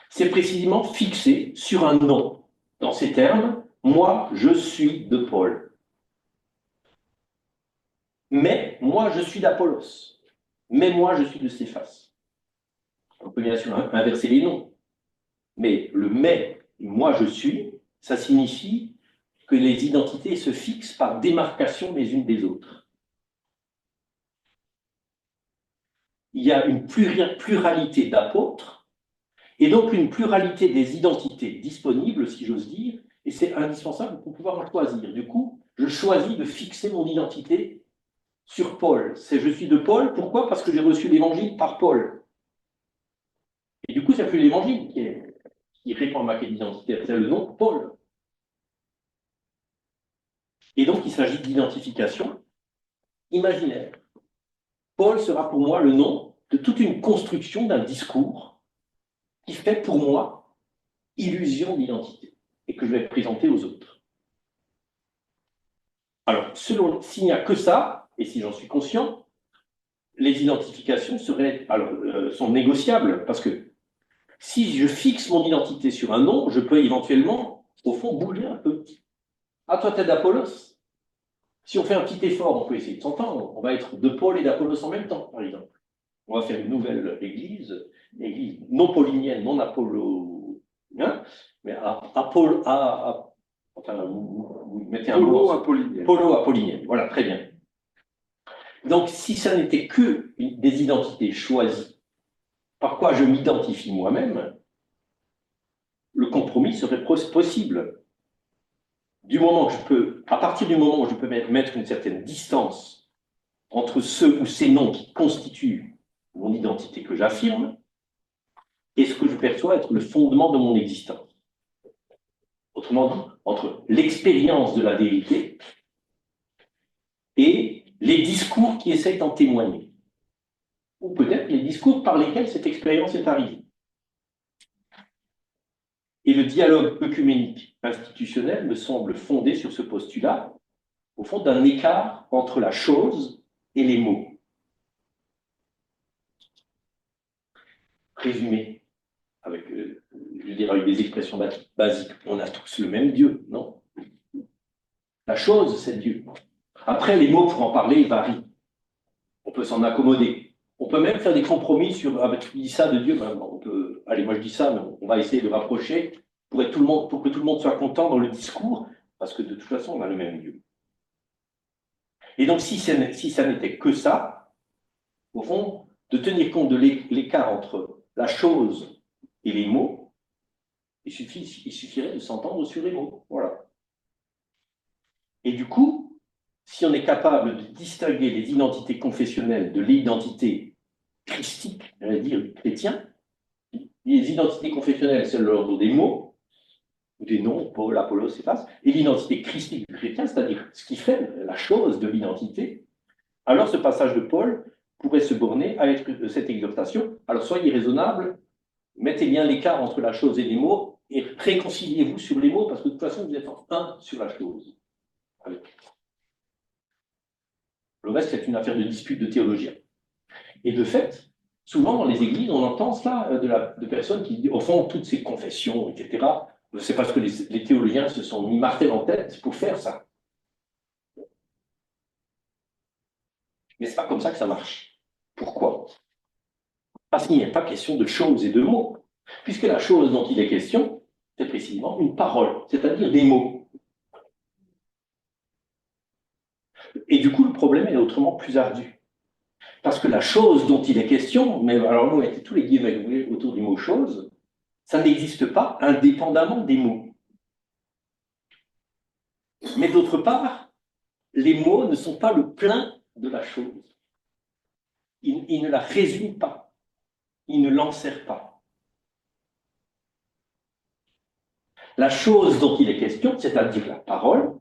c'est précisément fixée sur un nom. Dans ces termes, moi, je suis de Paul. Mais moi, je suis d'Apollos. Mais moi, je suis de Céphas. On peut bien sûr inverser les noms. Mais le mais, moi, je suis, ça signifie que les identités se fixent par démarcation les unes des autres. Il y a une pluralité d'apôtres et donc une pluralité des identités disponibles, si j'ose dire, et c'est indispensable pour pouvoir en choisir. Du coup, je choisis de fixer mon identité sur Paul. C'est je suis de Paul, pourquoi? Parce que j'ai reçu l'évangile par Paul. Et du coup, c'est plus l'évangile qui répond à ma quête identitaire, c'est le nom Paul. Et donc, il s'agit d'identification imaginaire. Paul sera pour moi le nom de toute une construction d'un discours qui fait pour moi illusion d'identité et que je vais présenter aux autres. Alors, s'il n'y a que ça, et si j'en suis conscient, les identifications sont négociables parce que si je fixe mon identité sur un nom, je peux éventuellement, au fond, bouger un peu. Ah, toi, t'es d'Apollos? Si on fait un petit effort, on peut essayer de s'entendre. On va être de Paul et d'Apollos en même temps, par exemple. On va faire une nouvelle église non paulinienne, non apollonienne, mais enfin, vous mettez un mot. Polo-apollinienne. Polo-apollinienne, voilà, très bien. Donc, si ça n'était que des identités choisies, par quoi je m'identifie moi-même, le compromis serait possible. À partir du moment où je peux mettre une certaine distance entre ceux ou ces noms qui constituent mon identité que j'affirme et ce que je perçois être le fondement de mon existence. Autrement dit, entre l'expérience de la vérité et les discours qui essayent d'en témoigner. Ou peut-être les discours par lesquels cette expérience est arrivée. Et le dialogue œcuménique institutionnel me semble fondé sur ce postulat, au fond, d'un écart entre la chose et les mots. Résumé, avec des expressions basiques, on a tous le même Dieu, non? La chose, c'est Dieu. Après, les mots, pour en parler, varient. On peut s'en accommoder. On peut même faire des compromis sur, ah ben, tu dis ça de Dieu, ben, on peut, allez, moi je dis ça, mais on va essayer de rapprocher pour que tout le monde soit content dans le discours, parce que de toute façon, on a le même Dieu. Et donc, si ça n'était que ça, au fond, de tenir compte de l'écart entre la chose et les mots, il suffirait de s'entendre sur les mots. Voilà. Et du coup, si on est capable de distinguer les identités confessionnelles de l'identité christique, j'allais dire chrétien, les identités confessionnelles, c'est l'ordre des mots, ou des noms, Paul, Apollos, Céphas, et l'identité christique du chrétien, c'est-à-dire ce qui fait la chose de l'identité, alors ce passage de Paul pourrait se borner à être cette exhortation. Alors soyez raisonnables, mettez bien l'écart entre la chose et les mots, et réconciliez-vous sur les mots, parce que de toute façon, vous êtes en un sur la chose. Le reste, c'est une affaire de dispute de théologiens. Et de fait, souvent dans les églises, on entend cela de personnes qui disent, au fond, toutes ces confessions, etc., c'est parce que les théologiens se sont mis martel en tête pour faire ça. Mais ce n'est pas comme ça que ça marche. Pourquoi? Parce qu'il n'y a pas question de choses et de mots, puisque la chose dont il est question, c'est précisément une parole, c'est-à-dire des mots. Et du coup, le problème est autrement plus ardu. Parce que la chose dont il est question, mais alors nous, mettez tous les guillemets autour du mot chose, ça n'existe pas indépendamment des mots. Mais d'autre part, les mots ne sont pas le plein de la chose. Ils ne la résument pas. Ils ne l'enserrent pas. La chose dont il est question, c'est-à-dire la parole,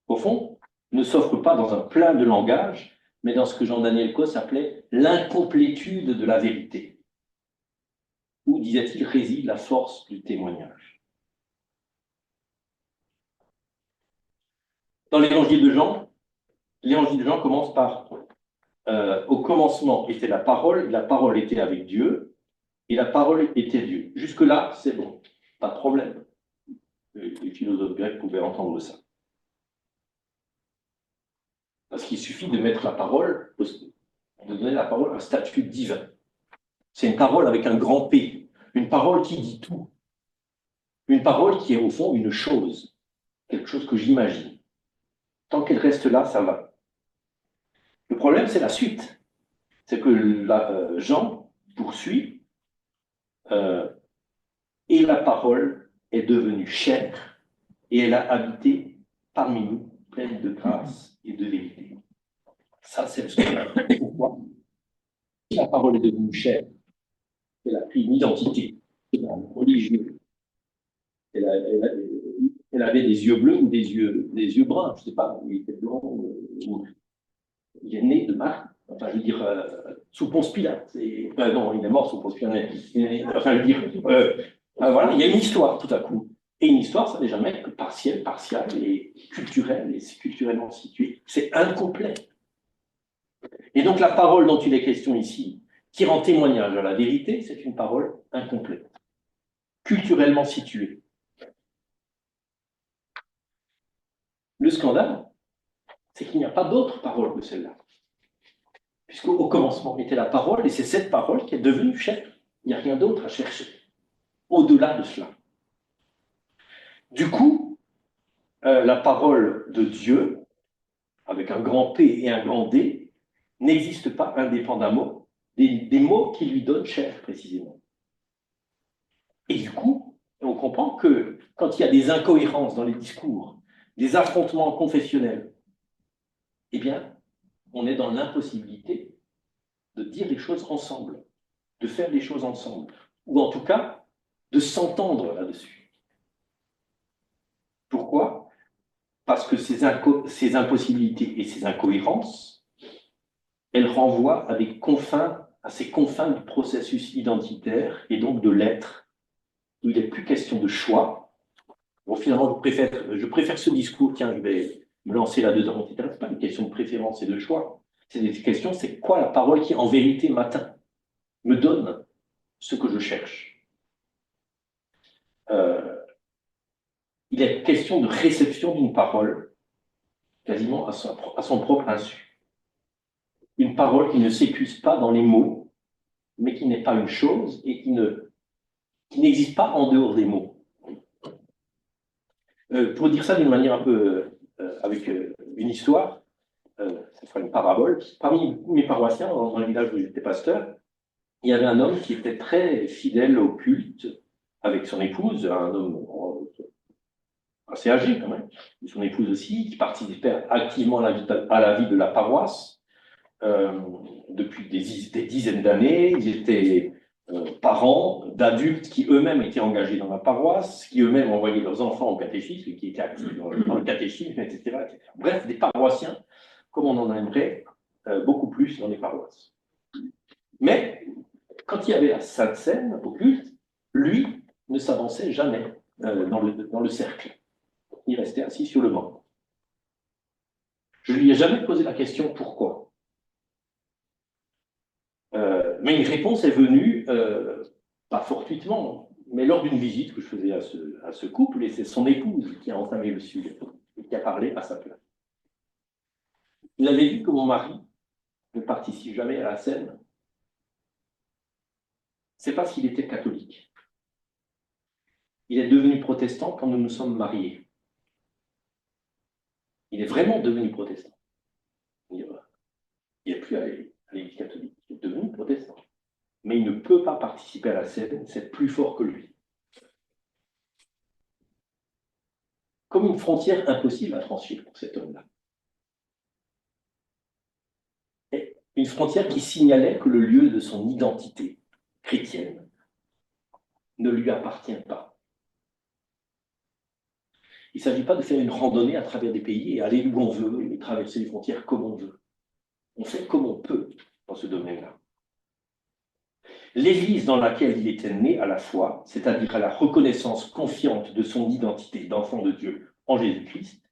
au fond, ne s'offre pas dans un plein de langage, mais dans ce que Jean-Daniel Cos appelait l'incomplétude de la vérité, où, disait-il, réside la force du témoignage. Dans l'évangile de Jean commence par au commencement était la parole était avec Dieu, et la parole était Dieu. Jusque-là, c'est bon, pas de problème. Les philosophes grecs pouvaient entendre ça. Parce qu'il suffit de mettre de donner la parole un statut divin. C'est une parole avec un grand P, une parole qui dit tout, une parole qui est au fond une chose, quelque chose que j'imagine. Tant qu'elle reste là, ça va. Le problème, c'est la suite. C'est que Jean poursuit, et la parole est devenue chair, et elle a habité parmi nous, pleine de grâce et de vérité. Ça, c'est le scandale. Pourquoi? Si la parole est devenue chair, elle a pris une identité religieuse. Elle avait des yeux bleus ou des yeux bruns, je ne sais pas, il était blanc, il est né de Marc, enfin, je veux dire, sous Ponce Pilate. Non, il est mort sous Ponce Pilate. Enfin, je veux dire, voilà, il y a une histoire tout à coup. Et une histoire, ça n'est jamais que partielle, partiale et culturelle, et c'est culturellement situé. C'est incomplet. Et donc, la parole dont il est question ici, qui rend témoignage à la vérité, c'est une parole incomplète, culturellement située. Le scandale, c'est qu'il n'y a pas d'autre parole que celle-là. Puisqu'au commencement était la parole, et c'est cette parole qui est devenue chair. Il n'y a rien d'autre à chercher, au-delà de cela. Du coup, la parole de Dieu, avec un grand P et un grand D, n'existe pas indépendamment des mots qui lui donnent chair, précisément. Et du coup, on comprend que quand il y a des incohérences dans les discours, des affrontements confessionnels, eh bien, on est dans l'impossibilité de dire les choses ensemble, de faire les choses ensemble, ou en tout cas, de s'entendre là-dessus. Pourquoi? Parce que ces impossibilités et ces incohérences, elles renvoient à ces confins du processus identitaire et donc de l'être, où il n'est plus question de choix. Bon, finalement, je préfère ce discours, tiens, je vais me lancer là-dedans, etc. Ce n'est pas une question de préférence et de choix. C'est une question, c'est quoi la parole qui, en vérité, m'atteint, me donne ce que je cherche. Il est question de réception d'une parole, quasiment à son propre insu. Une parole qui ne s'épuise pas dans les mots, mais qui n'est pas une chose et qui n'existe pas en dehors des mots. Pour dire ça d'une manière un peu avec une histoire, ça sera une parabole. Parmi mes paroissiens, dans le village où j'étais pasteur, il y avait un homme qui était très fidèle au culte avec son épouse, un homme assez âgé quand même, et son épouse aussi, qui participait activement à la vie de la paroisse depuis des dizaines d'années. Ils étaient parents d'adultes qui eux-mêmes étaient engagés dans la paroisse, qui eux-mêmes envoyaient leurs enfants au catéchisme, qui étaient actifs dans le catéchisme, etc., etc. Bref, des paroissiens, comme on en aimerait beaucoup plus dans les paroisses. Mais, quand il y avait la Sainte Seine au culte, lui ne s'avançait jamais dans le cercle. Il restait assis sur le banc. Je ne lui ai jamais posé la question pourquoi. Mais une réponse est venue, pas fortuitement, mais lors d'une visite que je faisais à ce couple, et c'est son épouse qui a entamé le sujet et qui a parlé à sa place. Vous avez vu que mon mari ne participe jamais à la scène. C'est parce qu'il était catholique. Il est devenu protestant quand nous nous sommes mariés. Il est vraiment devenu protestant. Il n'est plus à l'Église catholique. Il est devenu protestant. Mais il ne peut pas participer à la scène, c'est plus fort que lui. Comme une frontière impossible à franchir pour cet homme-là. Une frontière qui signalait que le lieu de son identité chrétienne ne lui appartient pas. Il ne s'agit pas de faire une randonnée à travers des pays et aller où on veut et traverser les frontières comme on veut. On fait comme on peut dans ce domaine-là. L'Église dans laquelle il était né à la foi, c'est-à-dire à la reconnaissance confiante de son identité d'enfant de Dieu en Jésus-Christ,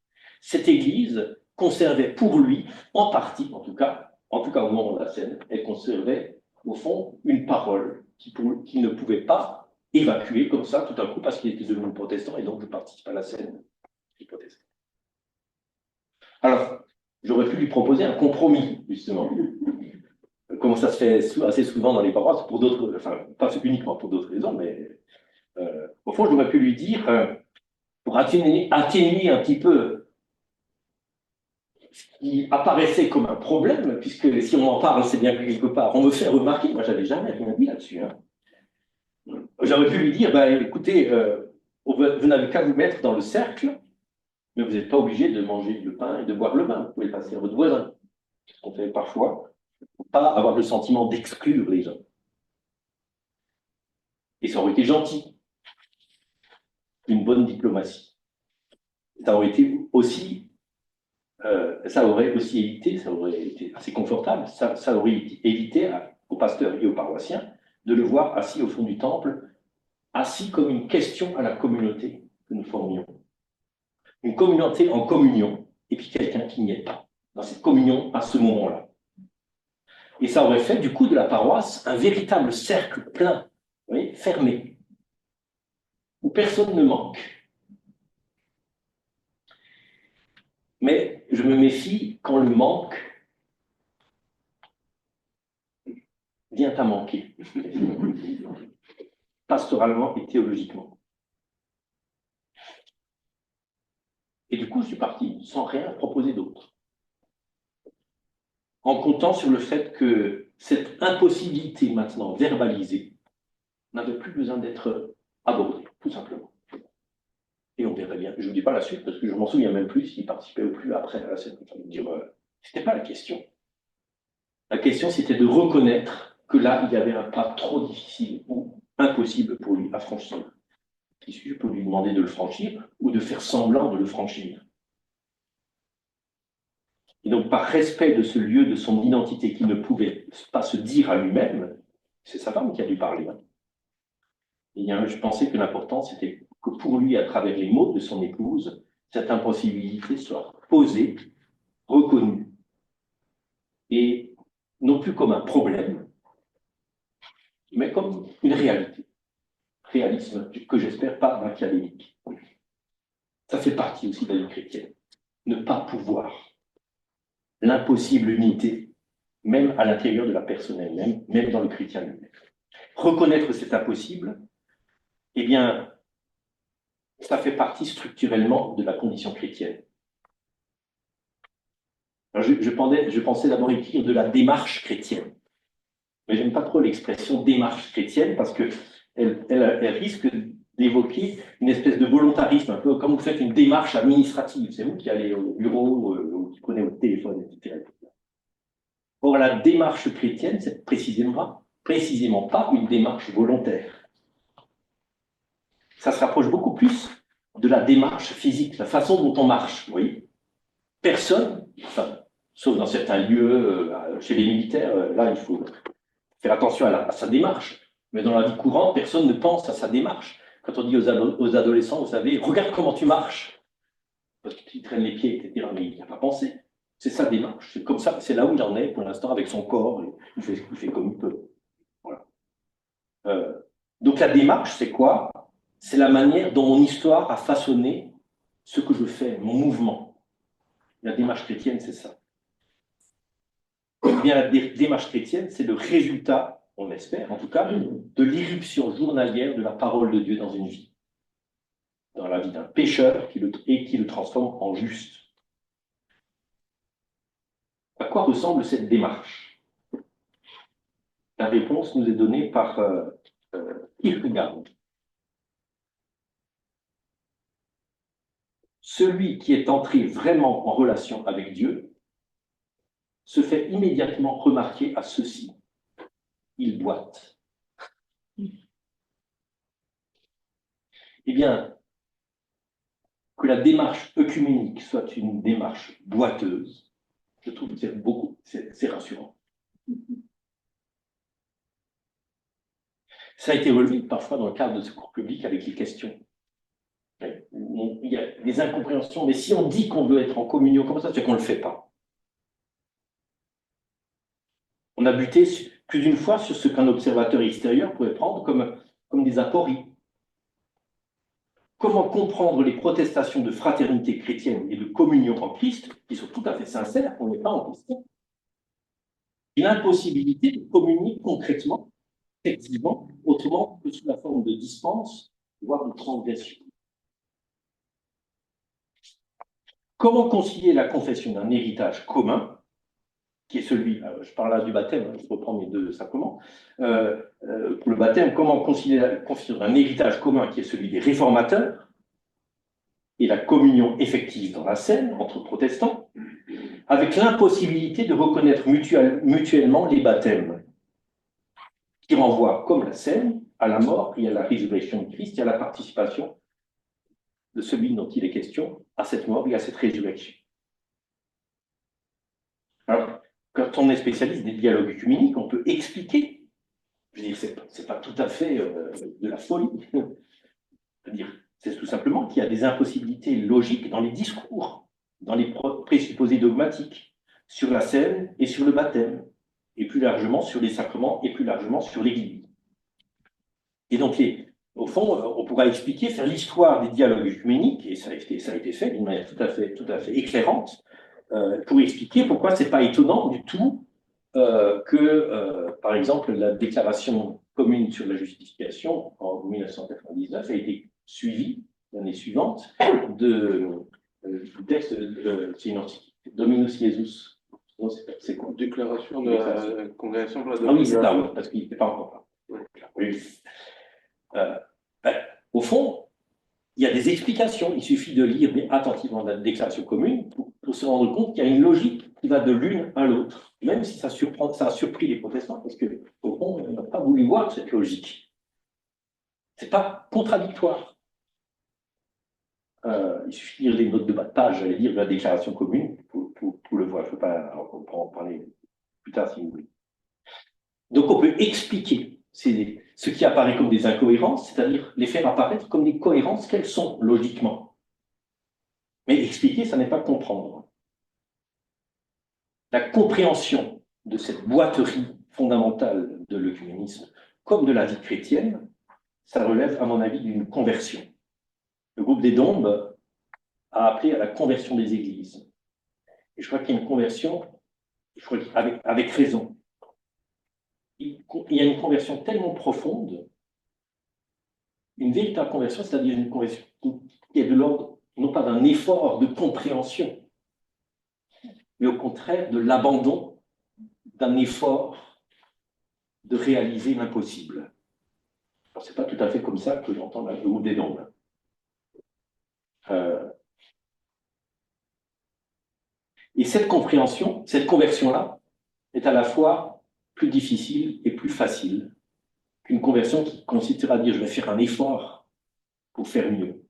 cette Église conservait pour lui, en partie en tout cas au moment de la scène, elle conservait au fond une parole qu'il ne pouvait pas évacuer comme ça tout d'un coup parce qu'il était devenu protestant et donc je participe à la scène du protestant. Alors, j'aurais pu lui proposer un compromis, justement. Comme ça se fait assez souvent dans les paroisses, pour d'autres, enfin, pas uniquement pour d'autres raisons, mais au fond, j'aurais pu lui dire, pour atténuer un petit peu ce qui apparaissait comme un problème, puisque si on en parle, c'est bien que quelque part, on me fait remarquer, moi, j'avais jamais rien dit là-dessus. Hein. J'aurais pu lui dire, bah, écoutez, vous n'avez qu'à vous mettre dans le cercle, mais vous n'êtes pas obligé de manger le pain et de boire le vin. Vous pouvez passer à votre voisin. C'est ce qu'on fait parfois, pour pas avoir le sentiment d'exclure les gens. Et ça aurait été gentil. Une bonne diplomatie. Ça aurait aussi évité, ça aurait été assez confortable, ça aurait évité aux pasteurs et aux paroissiens de le voir assis au fond du temple, assis comme une question à la communauté que nous formions. Une communauté en communion, et puis quelqu'un qui n'y est pas, dans cette communion à ce moment-là. Et ça aurait fait du coup de la paroisse un véritable cercle plein, vous voyez, fermé, où personne ne manque. Mais je me méfie quand le manque vient à manquer, pastoralement et théologiquement. Et du coup, je suis parti sans rien proposer d'autre, en comptant sur le fait que cette impossibilité maintenant verbalisée n'avait plus besoin d'être abordée, tout simplement. Et on verrait bien. Je ne vous dis pas la suite parce que je m'en souviens même plus s'il participait ou plus après à la scène. C'était pas la question. La question, c'était de reconnaître que là, il y avait un pas trop difficile ou impossible pour lui à franchir. Je peux lui demander de le franchir ou de faire semblant de le franchir. Et donc, par respect de ce lieu, de son identité qui ne pouvait pas se dire à lui-même, c'est sa femme qui a dû parler. Et je pensais que l'important, c'était que pour lui, à travers les mots de son épouse, cette impossibilité soit posée, reconnue, et non plus comme un problème, mais comme une réalité. Réalisme que j'espère pas machiavélique. Ça fait partie aussi de la vie chrétienne. Ne pas pouvoir. L'impossible unité, même à l'intérieur de la personne elle-même, même dans le chrétien lui-même. Reconnaître cet impossible, eh bien, ça fait partie structurellement de la condition chrétienne. Alors je pensais d'abord écrire de la démarche chrétienne, mais j'aime pas trop l'expression démarche chrétienne parce que elle risque d'évoquer une espèce de volontarisme, un peu comme vous faites une démarche administrative. C'est vous qui allez au bureau, ou qui prenez votre téléphone, etc. Or, la démarche chrétienne, c'est précisément pas une démarche volontaire. Ça se rapproche beaucoup plus de la démarche physique, la façon dont on marche, vous voyez. Personne, enfin, sauf dans certains lieux, chez les militaires, là, il faut faire attention à sa démarche. Mais dans la vie courante, personne ne pense à sa démarche. Quand on dit aux adolescents, vous savez, regarde comment tu marches, parce qu'ils traînent les pieds, etc., mais il n'y a pas pensé. C'est sa démarche. C'est comme ça, c'est là où il en est pour l'instant avec son corps. Il fait comme il peut. Voilà. Donc la démarche, c'est quoi? C'est la manière dont mon histoire a façonné ce que je fais, mon mouvement. La démarche chrétienne, c'est ça. Eh bien, la démarche chrétienne, c'est le résultat, on l'espère en tout cas, de l'irruption journalière de la parole de Dieu dans une vie. Dans la vie d'un pécheur qui le transforme en juste. À quoi ressemble cette démarche? La réponse nous est donnée par Kierkegaard. Celui qui est entré vraiment en relation avec Dieu se fait immédiatement remarquer à ceci. Il boite. Eh bien, que la démarche œcuménique soit une démarche boiteuse, je trouve que c'est rassurant. Ça a été relevé parfois dans le cadre de ce cours public avec les questions. Il y a des incompréhensions, mais si on dit qu'on veut être en communion, comment ça se fait qu'on ne le fait pas? On a buté plus d'une fois sur ce qu'un observateur extérieur pourrait prendre comme des apories. Comment comprendre les protestations de fraternité chrétienne et de communion en Christ, qui sont tout à fait sincères, on n'est pas en question, et l'impossibilité de communier concrètement, effectivement, autrement que sous la forme de dispense, voire de transgression. Comment concilier la confession d'un héritage commun, qui est celui, je parle là du baptême, je reprends mes deux sacrements, pour le baptême, comment concilier la confession d'un héritage commun qui est celui des réformateurs et la communion effective dans la scène entre protestants, avec l'impossibilité de reconnaître mutuellement les baptêmes, qui renvoient, comme la scène, à la mort et à la résurrection de Christ et à la participation de celui dont il est question à cette mort et à cette résurrection. Alors, quand on est spécialiste des dialogues œcuméniques, on peut expliquer. Je veux dire, c'est pas tout à fait de la folie. Je veux dire, c'est tout simplement qu'il y a des impossibilités logiques dans les discours, dans les présupposés dogmatiques, sur la scène et sur le baptême, et plus largement sur les sacrements et plus largement sur l'Église. Et donc, Au fond, on pourra expliquer, faire l'histoire des dialogues œcuméniques, et ça a été fait d'une manière tout à fait éclairante, pour expliquer pourquoi ce n'est pas étonnant du tout que, par exemple, la déclaration commune sur la justification en 1999 a été suivie l'année suivante du texte de Dominus Jesus. C'est quoi? Déclaration de la Congrégation pour la Ah oui, c'est ça, oui, parce qu'il n'était pas encore là. Oui. Oui. Au fond, il y a des explications. Il suffit de lire attentivement la déclaration commune pour se rendre compte qu'il y a une logique qui va de l'une à l'autre, même si ça a surpris les protestants, parce qu'au fond, on n'a pas voulu voir cette logique. Ce n'est pas contradictoire. Il suffit de lire les notes de bas de page, j'allais dire, de la déclaration commune pour le voir. Je ne peux pas en parler plus tard si vous voulez. Donc on peut expliquer ce qui apparaît comme des incohérences, c'est-à-dire les faire apparaître comme des cohérences qu'elles sont logiquement. Mais expliquer, ça n'est pas comprendre. La compréhension de cette boiterie fondamentale de l'œcuménisme, comme de la vie chrétienne, ça relève, à mon avis, d'une conversion. Le groupe des Dombes a appelé à la conversion des églises. Et je crois qu'il y a une conversion, avec raison. Il y a une conversion tellement profonde, une véritable conversion, c'est-à-dire une conversion qui est de l'ordre, non pas d'un effort de compréhension, mais au contraire de l'abandon d'un effort de réaliser l'impossible. Alors, ce n'est pas tout à fait comme ça que j'entends le groupe des Dombes. Et cette compréhension, cette conversion-là, est à la fois plus difficile et plus facile qu'une conversion qui consistera à dire je vais faire un effort pour faire mieux.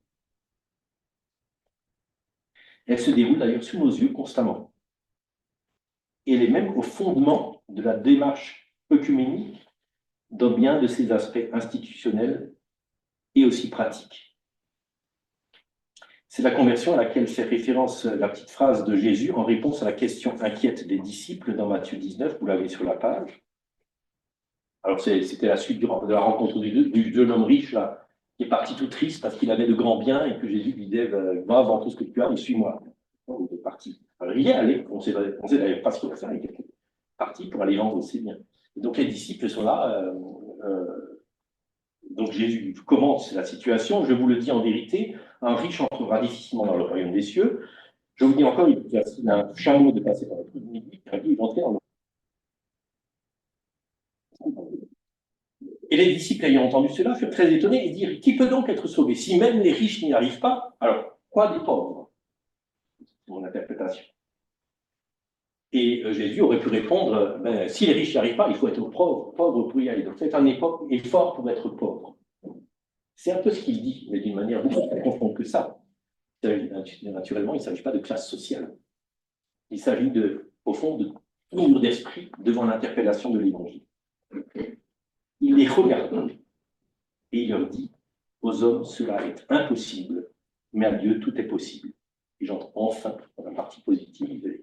Elle se déroule d'ailleurs sous nos yeux constamment. Et elle est même au fondement de la démarche œcuménique dans bien de ses aspects institutionnels et aussi pratiques. C'est la conversion à laquelle fait référence la petite phrase de Jésus en réponse à la question inquiète des disciples dans Matthieu 19, vous l'avez sur la page. Alors c'était la suite de la rencontre du jeune homme riche là, qui est parti tout triste parce qu'il avait de grands biens et que Jésus lui disait va vends tout ce que tu as et suis-moi. Il est parti. Alors il est allé, on sait d'ailleurs pas ce qu'il va faire, il est parti pour aller vendre ses biens. Et donc les disciples sont là. Donc Jésus commence la situation. Je vous le dis en vérité, un riche entrera difficilement dans le royaume des cieux. Je vous dis encore, il est facile à un chameau de passer par le trou de midi, il va entrer dans le... Et les disciples ayant entendu cela furent très étonnés et dirent, qui peut donc être sauvé? Si même les riches n'y arrivent pas, alors quoi des pauvres? C'est mon interprétation. Et Jésus aurait pu répondre, ben, si les riches n'y arrivent pas, il faut être pauvre pour y aller. Donc c'est un effort pour être pauvre. C'est un peu ce qu'il dit, mais d'une manière beaucoup plus profonde que ça. Naturellement, il ne s'agit pas de classe sociale. Il s'agit au fond, de tour d'esprit devant l'interpellation de l'Évangile. Il les regarde et il leur dit, aux hommes, cela est impossible, mais à Dieu, tout est possible. Et j'entre enfin dans la partie positive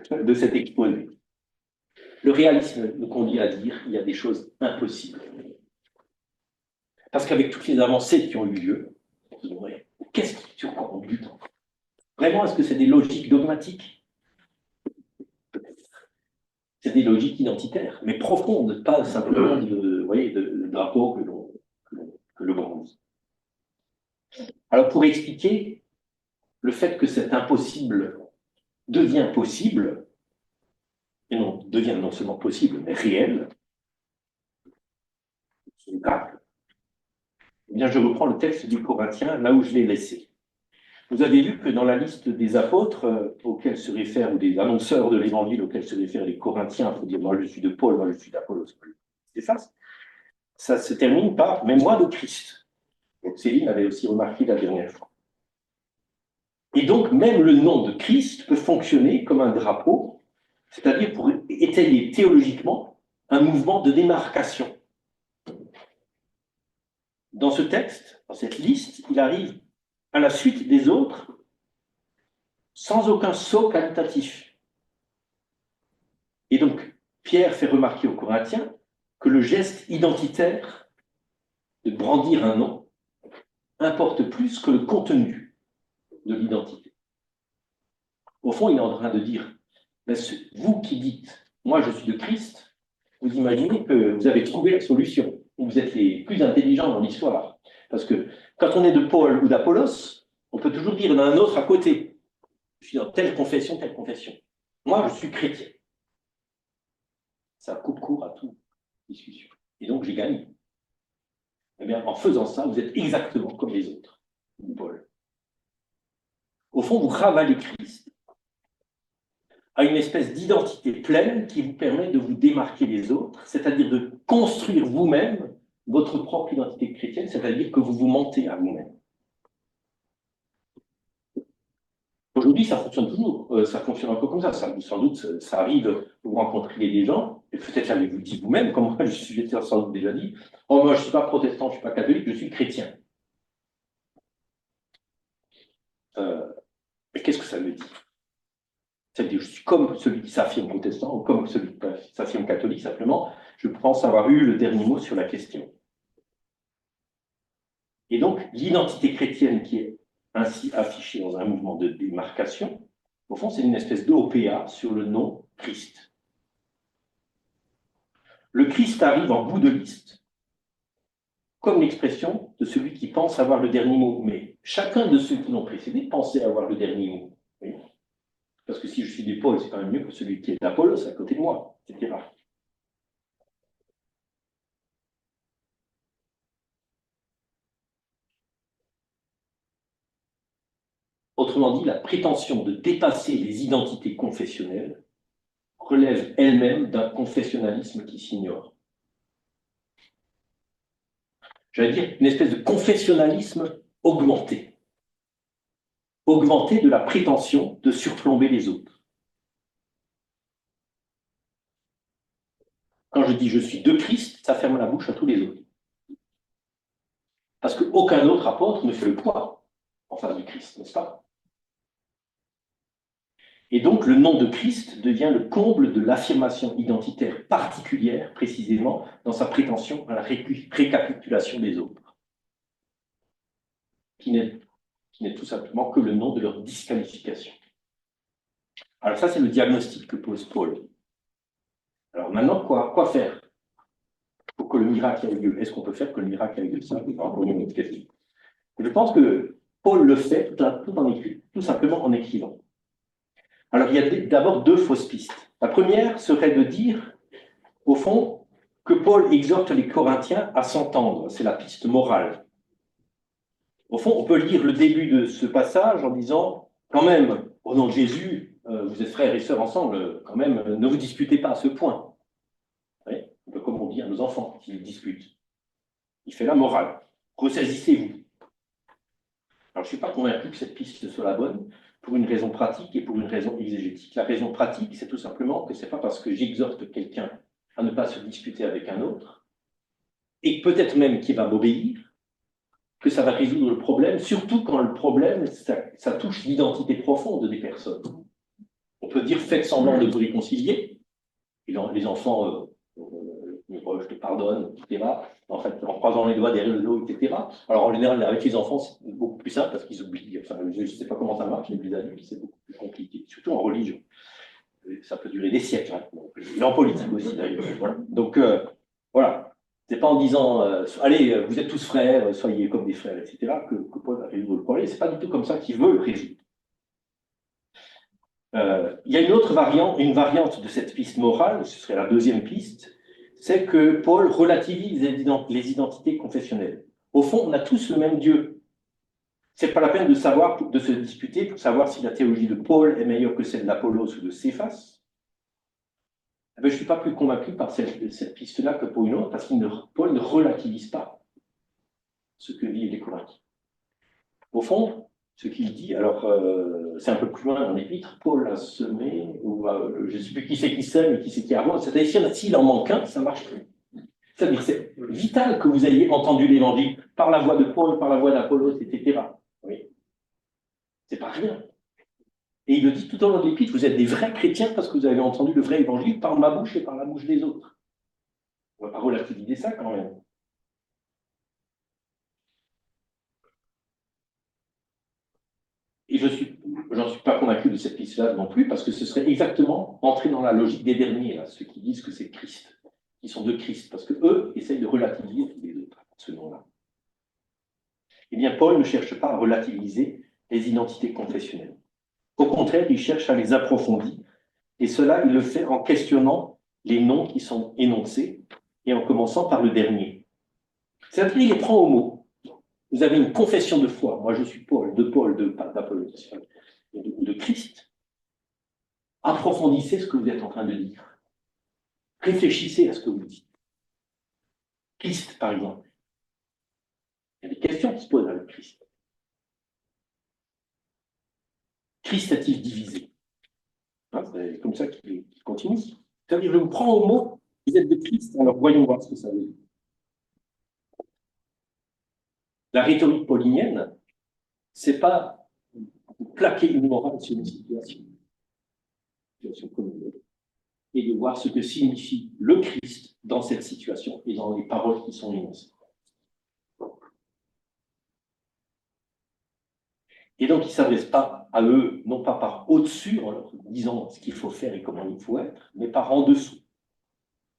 de cet exposé. Le réalisme nous conduit à dire qu'il y a des choses impossibles. Parce qu'avec toutes les avancées qui ont eu lieu, qu'est-ce qui surprend du temps? Vraiment, est-ce que c'est des logiques dogmatiques? C'est des logiques identitaires, mais profondes, pas simplement de drapeaux que l'on brandit. Alors, pour expliquer le fait que cet impossible devient possible, et non, devient non seulement possible, mais réel, c'est grave. Eh bien, je reprends le texte du Corinthien là où je l'ai laissé. Vous avez vu que dans la liste des apôtres auxquels se réfèrent, ou des annonceurs de l'évangile auxquels se réfèrent les Corinthiens, il faut dire moi je suis de Paul, moi je suis d'Apollos. C'est ça. Ça se termine par mais moi de Christ. Donc Céline avait aussi remarqué la dernière fois. Et donc même le nom de Christ peut fonctionner comme un drapeau, c'est-à-dire pour étayer théologiquement un mouvement de démarcation. Dans ce texte, dans cette liste, il arrive à la suite des autres sans aucun saut qualitatif. Et donc, Pierre fait remarquer aux Corinthiens que le geste identitaire de brandir un nom, importe plus que le contenu de l'identité. Au fond, il est en train de dire, ben, vous qui dites, moi je suis de Christ, vous imaginez que vous avez trouvé la solution, vous êtes les plus intelligents dans l'histoire. Parce que quand on est de Paul ou d'Apollos, on peut toujours dire d'un autre à côté, je suis dans telle confession, telle confession. Moi, je suis chrétien. Ça coupe court à toute discussion. Et donc, j'ai gagné. Eh bien, en faisant ça, vous êtes exactement comme les autres, Paul. Au fond, vous ravalez Christ à une espèce d'identité pleine qui vous permet de vous démarquer des autres, c'est-à-dire de construire vous-même votre propre identité chrétienne, c'est-à-dire que vous vous mentez à vous-même. Aujourd'hui, ça fonctionne toujours, ça fonctionne un peu comme ça. Sans doute, ça arrive, vous rencontrez des gens, et peut-être l'avez-vous dit vous-même, comme moi, j'ai sans doute déjà dit, « Oh, moi, je ne suis pas protestant, je ne suis pas catholique, je suis chrétien. » Mais qu'est-ce que ça veut dire? Ça veut dire que je suis comme celui qui s'affirme protestant, ou comme celui qui s'affirme catholique, simplement, je pense avoir eu le dernier mot sur la question. Et donc, l'identité chrétienne qui est ainsi affichée dans un mouvement de démarcation, au fond, c'est une espèce d'OPA sur le nom Christ. Le Christ arrive en bout de liste, comme l'expression de celui qui pense avoir le dernier mot. Mais chacun de ceux qui l'ont précédé pensait avoir le dernier mot. Oui. Parce que si je suis d'Paul, c'est quand même mieux que celui qui est d'Apollos à côté de moi, etc. Autrement dit, la prétention de dépasser les identités confessionnelles relève elle-même d'un confessionnalisme qui s'ignore. J'allais dire une espèce de confessionnalisme augmenté. Augmenté de la prétention de surplomber les autres. Quand je dis je suis de Christ, ça ferme la bouche à tous les autres. Parce qu'aucun autre apôtre ne fait le poids en face du Christ, n'est-ce pas? Et donc le nom de Christ devient le comble de l'affirmation identitaire particulière, précisément, dans sa prétention à la récapitulation des autres, qui n'est tout simplement que le nom de leur disqualification. Alors ça, c'est le diagnostic que pose Paul. Alors maintenant, quoi faire pour que le miracle ait lieu? Est-ce qu'on peut faire que le miracle ait lieu? Ça, c'est encore une autre question. Je pense que Paul le fait tout simplement en écrivant. Alors, il y a d'abord deux fausses pistes. La première serait de dire, au fond, que Paul exhorte les Corinthiens à s'entendre. C'est la piste morale. Au fond, on peut lire le début de ce passage en disant, quand même, au nom de Jésus, vous êtes frères et sœurs ensemble, quand même, ne vous disputez pas à ce point. Oui, un peu comme on dit à nos enfants qui discutent. Il fait la morale. Ressaisissez-vous. Alors, je ne suis pas convaincu que cette piste soit la bonne pour une raison pratique et pour une raison exégétique. La raison pratique, c'est tout simplement que ce n'est pas parce que j'exhorte quelqu'un à ne pas se disputer avec un autre, et peut-être même qu'il va m'obéir, que ça va résoudre le problème, surtout quand le problème, ça touche l'identité profonde des personnes. On peut dire, faites semblant de vous réconcilier, et les enfants, je te pardonne, etc. En fait, en croisant les doigts derrière le dos, etc. Alors, en général, avec les enfants, c'est beaucoup plus simple parce qu'ils oublient. Enfin, je ne sais pas comment ça marche, mais les adultes, c'est beaucoup plus compliqué, surtout en religion. Ça peut durer des siècles. Hein. Et en politique aussi, d'ailleurs. Voilà. Donc, voilà. C'est pas en disant, allez, vous êtes tous frères, soyez comme des frères, etc., que Paul va résoudre le problème. C'est pas du tout comme ça qu'il veut le résoudre. Il y a une variante de cette piste morale, ce serait la deuxième piste, c'est que Paul relativise les identités confessionnelles. Au fond, on a tous le même Dieu. Ce n'est pas la peine de se disputer pour savoir si la théologie de Paul est meilleure que celle d'Apollos ou de Céphas. Je ne suis pas plus convaincu par cette piste-là que pour une autre, parce que Paul ne relativise pas ce que vivent les Corinthiens. Au fond, ce qu'il dit, alors c'est un peu plus loin dans l'épître, Paul a semé, ou je ne sais plus qui c'est qui sème et qui c'est qui arrose, c'est-à-dire s'il en manque un, ça ne marche plus. C'est-à-dire que c'est vital que vous ayez entendu l'évangile par la voix de Paul, par la voix d'Apollos, etc. Oui. C'est pas rien. Et il le dit tout au long de l'épître, vous êtes des vrais chrétiens parce que vous avez entendu le vrai évangile par ma bouche et par la bouche des autres. On ne va pas relativiser ça quand même. j'en suis pas convaincu de cette piste-là non plus, parce que ce serait exactement entrer dans la logique des derniers, là, ceux qui disent que c'est Christ, qui sont de Christ, parce que eux essayent de relativiser tous les autres, ce nom-là. Eh bien, Paul ne cherche pas à relativiser les identités confessionnelles. Au contraire, il cherche à les approfondir, et cela, il le fait en questionnant les noms qui sont énoncés, et en commençant par le dernier. C'est-à-dire qu'il les prend au mot. Vous avez une confession de foi. Moi, je suis Paul, pas d'Apollos, de Christ. Approfondissez ce que vous êtes en train de dire. Réfléchissez à ce que vous dites. Christ, par exemple. Il y a des questions qui se posent avec Christ. Christ a-t-il divisé? C'est comme ça qu'il continue. C'est-à-dire, je vous prends au mot, vous êtes de Christ, alors voyons voir ce que ça veut dire. La rhétorique paulinienne, c'est pas plaquer une morale sur une situation commune, et de voir ce que signifie le Christ dans cette situation et dans les paroles qui sont énoncées. Et donc, il ne s'adresse pas à eux, non pas par au-dessus, en leur disant ce qu'il faut faire et comment il faut être, mais par en dessous.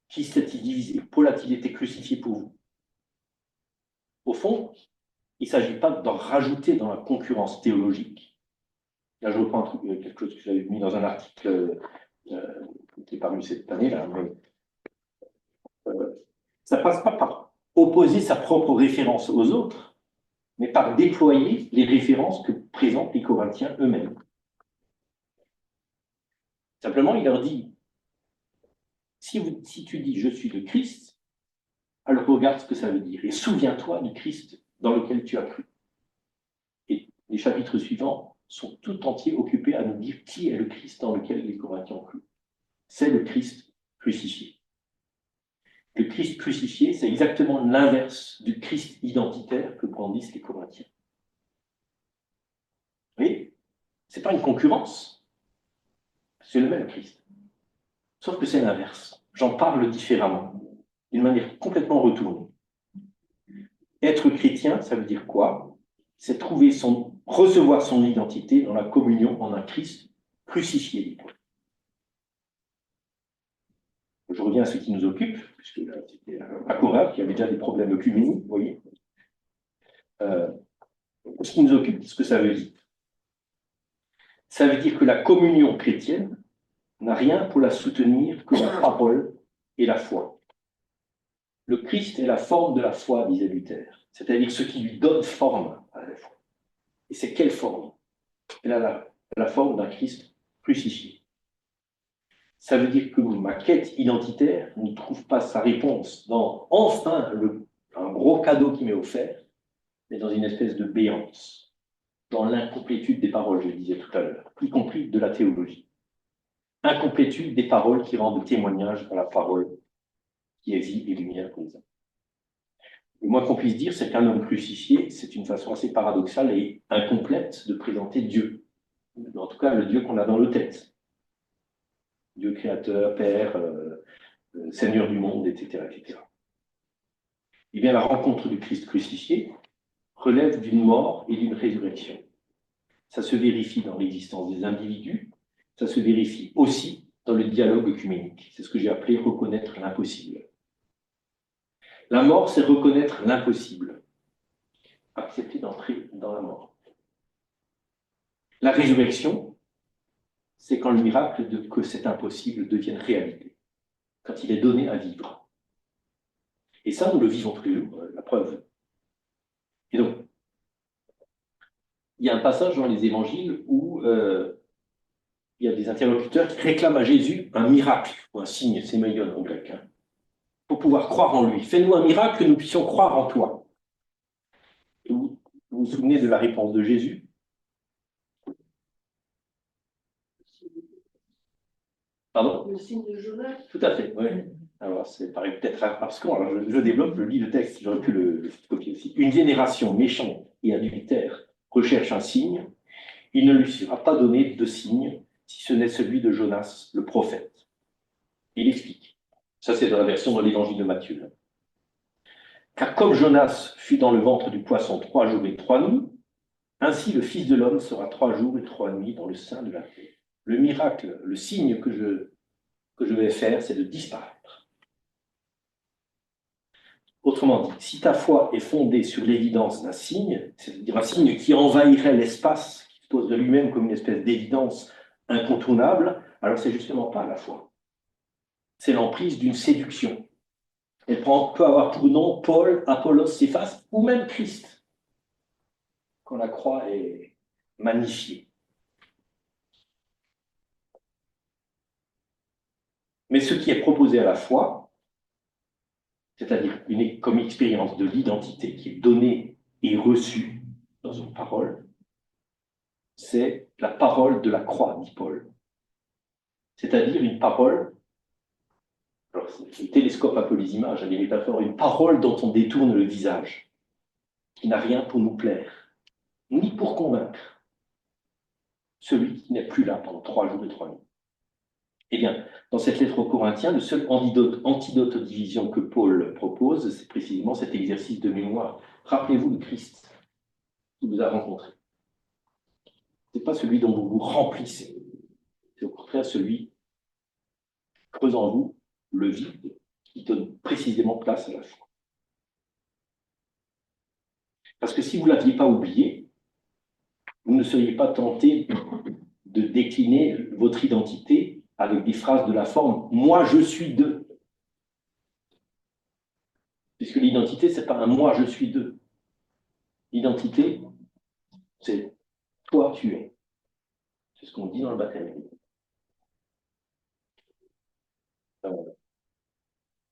Christ a-t-il divisé? Paul a-t-il été crucifié pour vous? Au fond, il ne s'agit pas d'en rajouter dans la concurrence théologique. Là, je reprends quelque chose que j'avais mis dans un article qui est paru cette année-là, mais ça ne passe pas par opposer sa propre référence aux autres, mais par déployer les références que présentent les Corinthiens eux-mêmes. Simplement, il leur dit, si tu dis « je suis le Christ », alors regarde ce que ça veut dire, et souviens-toi du Christ dans lequel tu as cru. Et les chapitres suivants sont tout entiers occupés à nous dire qui est le Christ dans lequel les Corinthiens ont cru. C'est le Christ crucifié. Le Christ crucifié, c'est exactement l'inverse du Christ identitaire que brandissent les Corinthiens. Vous voyez, ce n'est pas une concurrence, c'est le même Christ. Sauf que c'est l'inverse. J'en parle différemment, d'une manière complètement retournée. Être chrétien, ça veut dire quoi? C'est recevoir son identité dans la communion en un Christ crucifié. Je reviens à ce qui nous occupe, puisque là, c'était à Corinthe, il y avait déjà des problèmes œcuméniques, vous voyez. Ce qui nous occupe, ce que ça veut dire? Ça veut dire que la communion chrétienne n'a rien pour la soutenir que la parole et la foi. Le Christ est la forme de la foi, disait Luther, c'est-à-dire ce qui lui donne forme à la foi. Et c'est quelle forme? Elle a la forme d'un Christ crucifié. Ça veut dire que ma quête identitaire ne trouve pas sa réponse dans, enfin, un gros cadeau qui m'est offert, mais dans une espèce de béance, dans l'incomplétude des paroles, je le disais tout à l'heure, y compris de la théologie. Incomplétude des paroles qui rendent témoignage à la parole qui est vie et lumière pour les hommes. Le moins qu'on puisse dire, c'est qu'un homme crucifié, c'est une façon assez paradoxale et incomplète de présenter Dieu. En tout cas, le Dieu qu'on a dans nos têtes. Dieu créateur, Père, Seigneur du monde, etc., etc. Eh bien, la rencontre du Christ crucifié relève d'une mort et d'une résurrection. Ça se vérifie dans l'existence des individus, ça se vérifie aussi dans le dialogue œcuménique. C'est ce que j'ai appelé reconnaître l'impossible. La mort, c'est reconnaître l'impossible, accepter d'entrer dans la mort. La résurrection, c'est quand le miracle de que cet impossible devienne réalité, quand il est donné à vivre. Et ça, nous le vivons tous les jours, la preuve. Et donc, il y a un passage dans les évangiles où il y a des interlocuteurs qui réclament à Jésus un miracle, ou un signe, sémeion en grec, pour pouvoir croire en lui. Fais-nous un miracle que nous puissions croire en toi. Et vous vous souvenez de la réponse de Jésus? Pardon? Le signe de Jonas. Tout à fait, oui. Alors, ça paraît peut-être abscon. Alors, je développe, je lis le texte, j'aurais pu le copier aussi. Une génération méchante et adultère recherche un signe. Il ne lui sera pas donné de signe si ce n'est celui de Jonas, le prophète. Il explique. Ça, c'est dans la version de l'évangile de Matthieu. Car comme Jonas fut dans le ventre du poisson 3 jours et 3 nuits, Ainsi, le Fils de l'homme sera 3 jours et 3 nuits dans le sein de la terre. Le miracle, le signe que je vais faire, c'est de disparaître. Autrement dit, si ta foi est fondée sur l'évidence d'un signe, c'est-à-dire un signe qui envahirait l'espace, qui se pose de lui-même comme une espèce d'évidence incontournable, alors c'est justement pas la foi. C'est l'emprise d'une séduction. Elle peut avoir pour nom Paul, Apollos, Céphas ou même Christ, quand la croix est magnifiée. Mais ce qui est proposé à la foi, c'est-à-dire comme expérience de l'identité qui est donnée et reçue dans une parole, c'est la parole de la croix, dit Paul. C'est-à-dire une parole, alors le télescope un peu les images, les métaphores, une parole dont on détourne le visage, qui n'a rien pour nous plaire, ni pour convaincre celui qui n'est plus là pendant 3 jours et 3 nuits. Eh bien, dans cette lettre aux Corinthiens, le seul antidote aux divisions que Paul propose, c'est précisément cet exercice de mémoire. Rappelez-vous le Christ qui vous a rencontré. Ce n'est pas celui dont vous vous remplissez, c'est au contraire celui creuse en vous le vide qui donne précisément place à la foi. Parce que si vous ne l'aviez pas oublié, vous ne seriez pas tenté de décliner votre identité avec des phrases de la forme « moi je suis de ». Puisque l'identité, ce n'est pas un « moi je suis de ». L'identité, c'est « toi tu es ». C'est ce qu'on dit dans le baptême.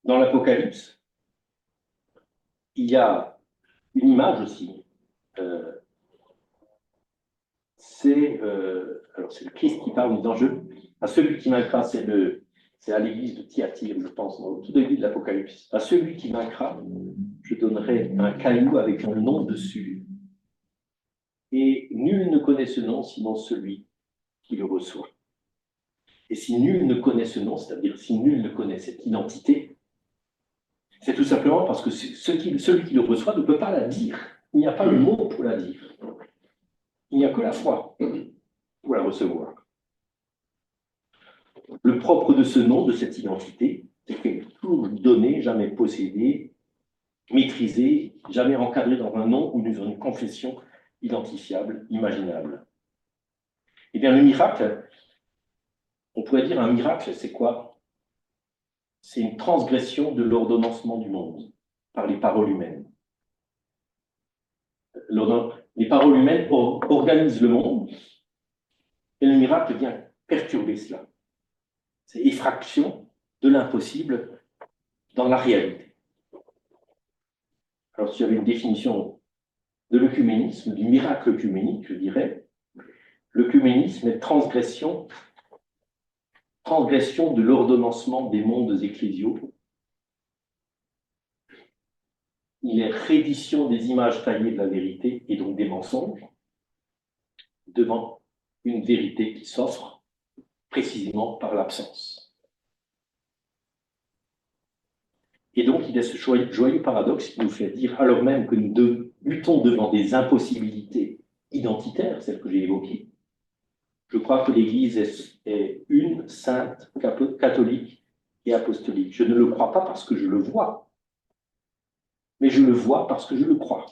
Dans l'Apocalypse, il y a une image aussi. C'est le Christ qui parle dans à celui qui vaincra, c'est à l'église de Thyatire, je pense, au tout début de l'Apocalypse. À celui qui vaincra, je donnerai un caillou avec un nom dessus. Et nul ne connaît ce nom sinon celui qui le reçoit. Et si nul ne connaît ce nom, c'est-à-dire si nul ne connaît cette identité, c'est tout simplement parce que celui qui le reçoit ne peut pas la dire. Il n'y a pas le mot pour la dire. Il n'y a que la foi pour la recevoir. Le propre de ce nom, de cette identité, c'est qu'elle est toujours donnée, jamais possédée, maîtrisée, jamais encadrée dans un nom ou dans une confession identifiable, imaginable. Eh bien, le miracle, on pourrait dire un miracle, c'est quoi? C'est une transgression de l'ordonnancement du monde par les paroles humaines. Les paroles humaines organisent le monde et le miracle vient perturber cela. C'est effraction de l'impossible dans la réalité. Alors, si j'avais une définition de l'œcuménisme, du miracle œcuménique, je dirais, l'œcuménisme est transgression de l'ordonnancement des mondes ecclésiaux. Il est reddition des images taillées de la vérité et donc des mensonges devant une vérité qui s'offre précisément par l'absence. Et donc, il y a ce joyeux paradoxe qui nous fait dire, alors même que nous luttons devant des impossibilités identitaires, celles que j'ai évoquées, je crois que l'Église est une, sainte, catholique et apostolique. Je ne le crois pas parce que je le vois, mais je le vois parce que je le crois.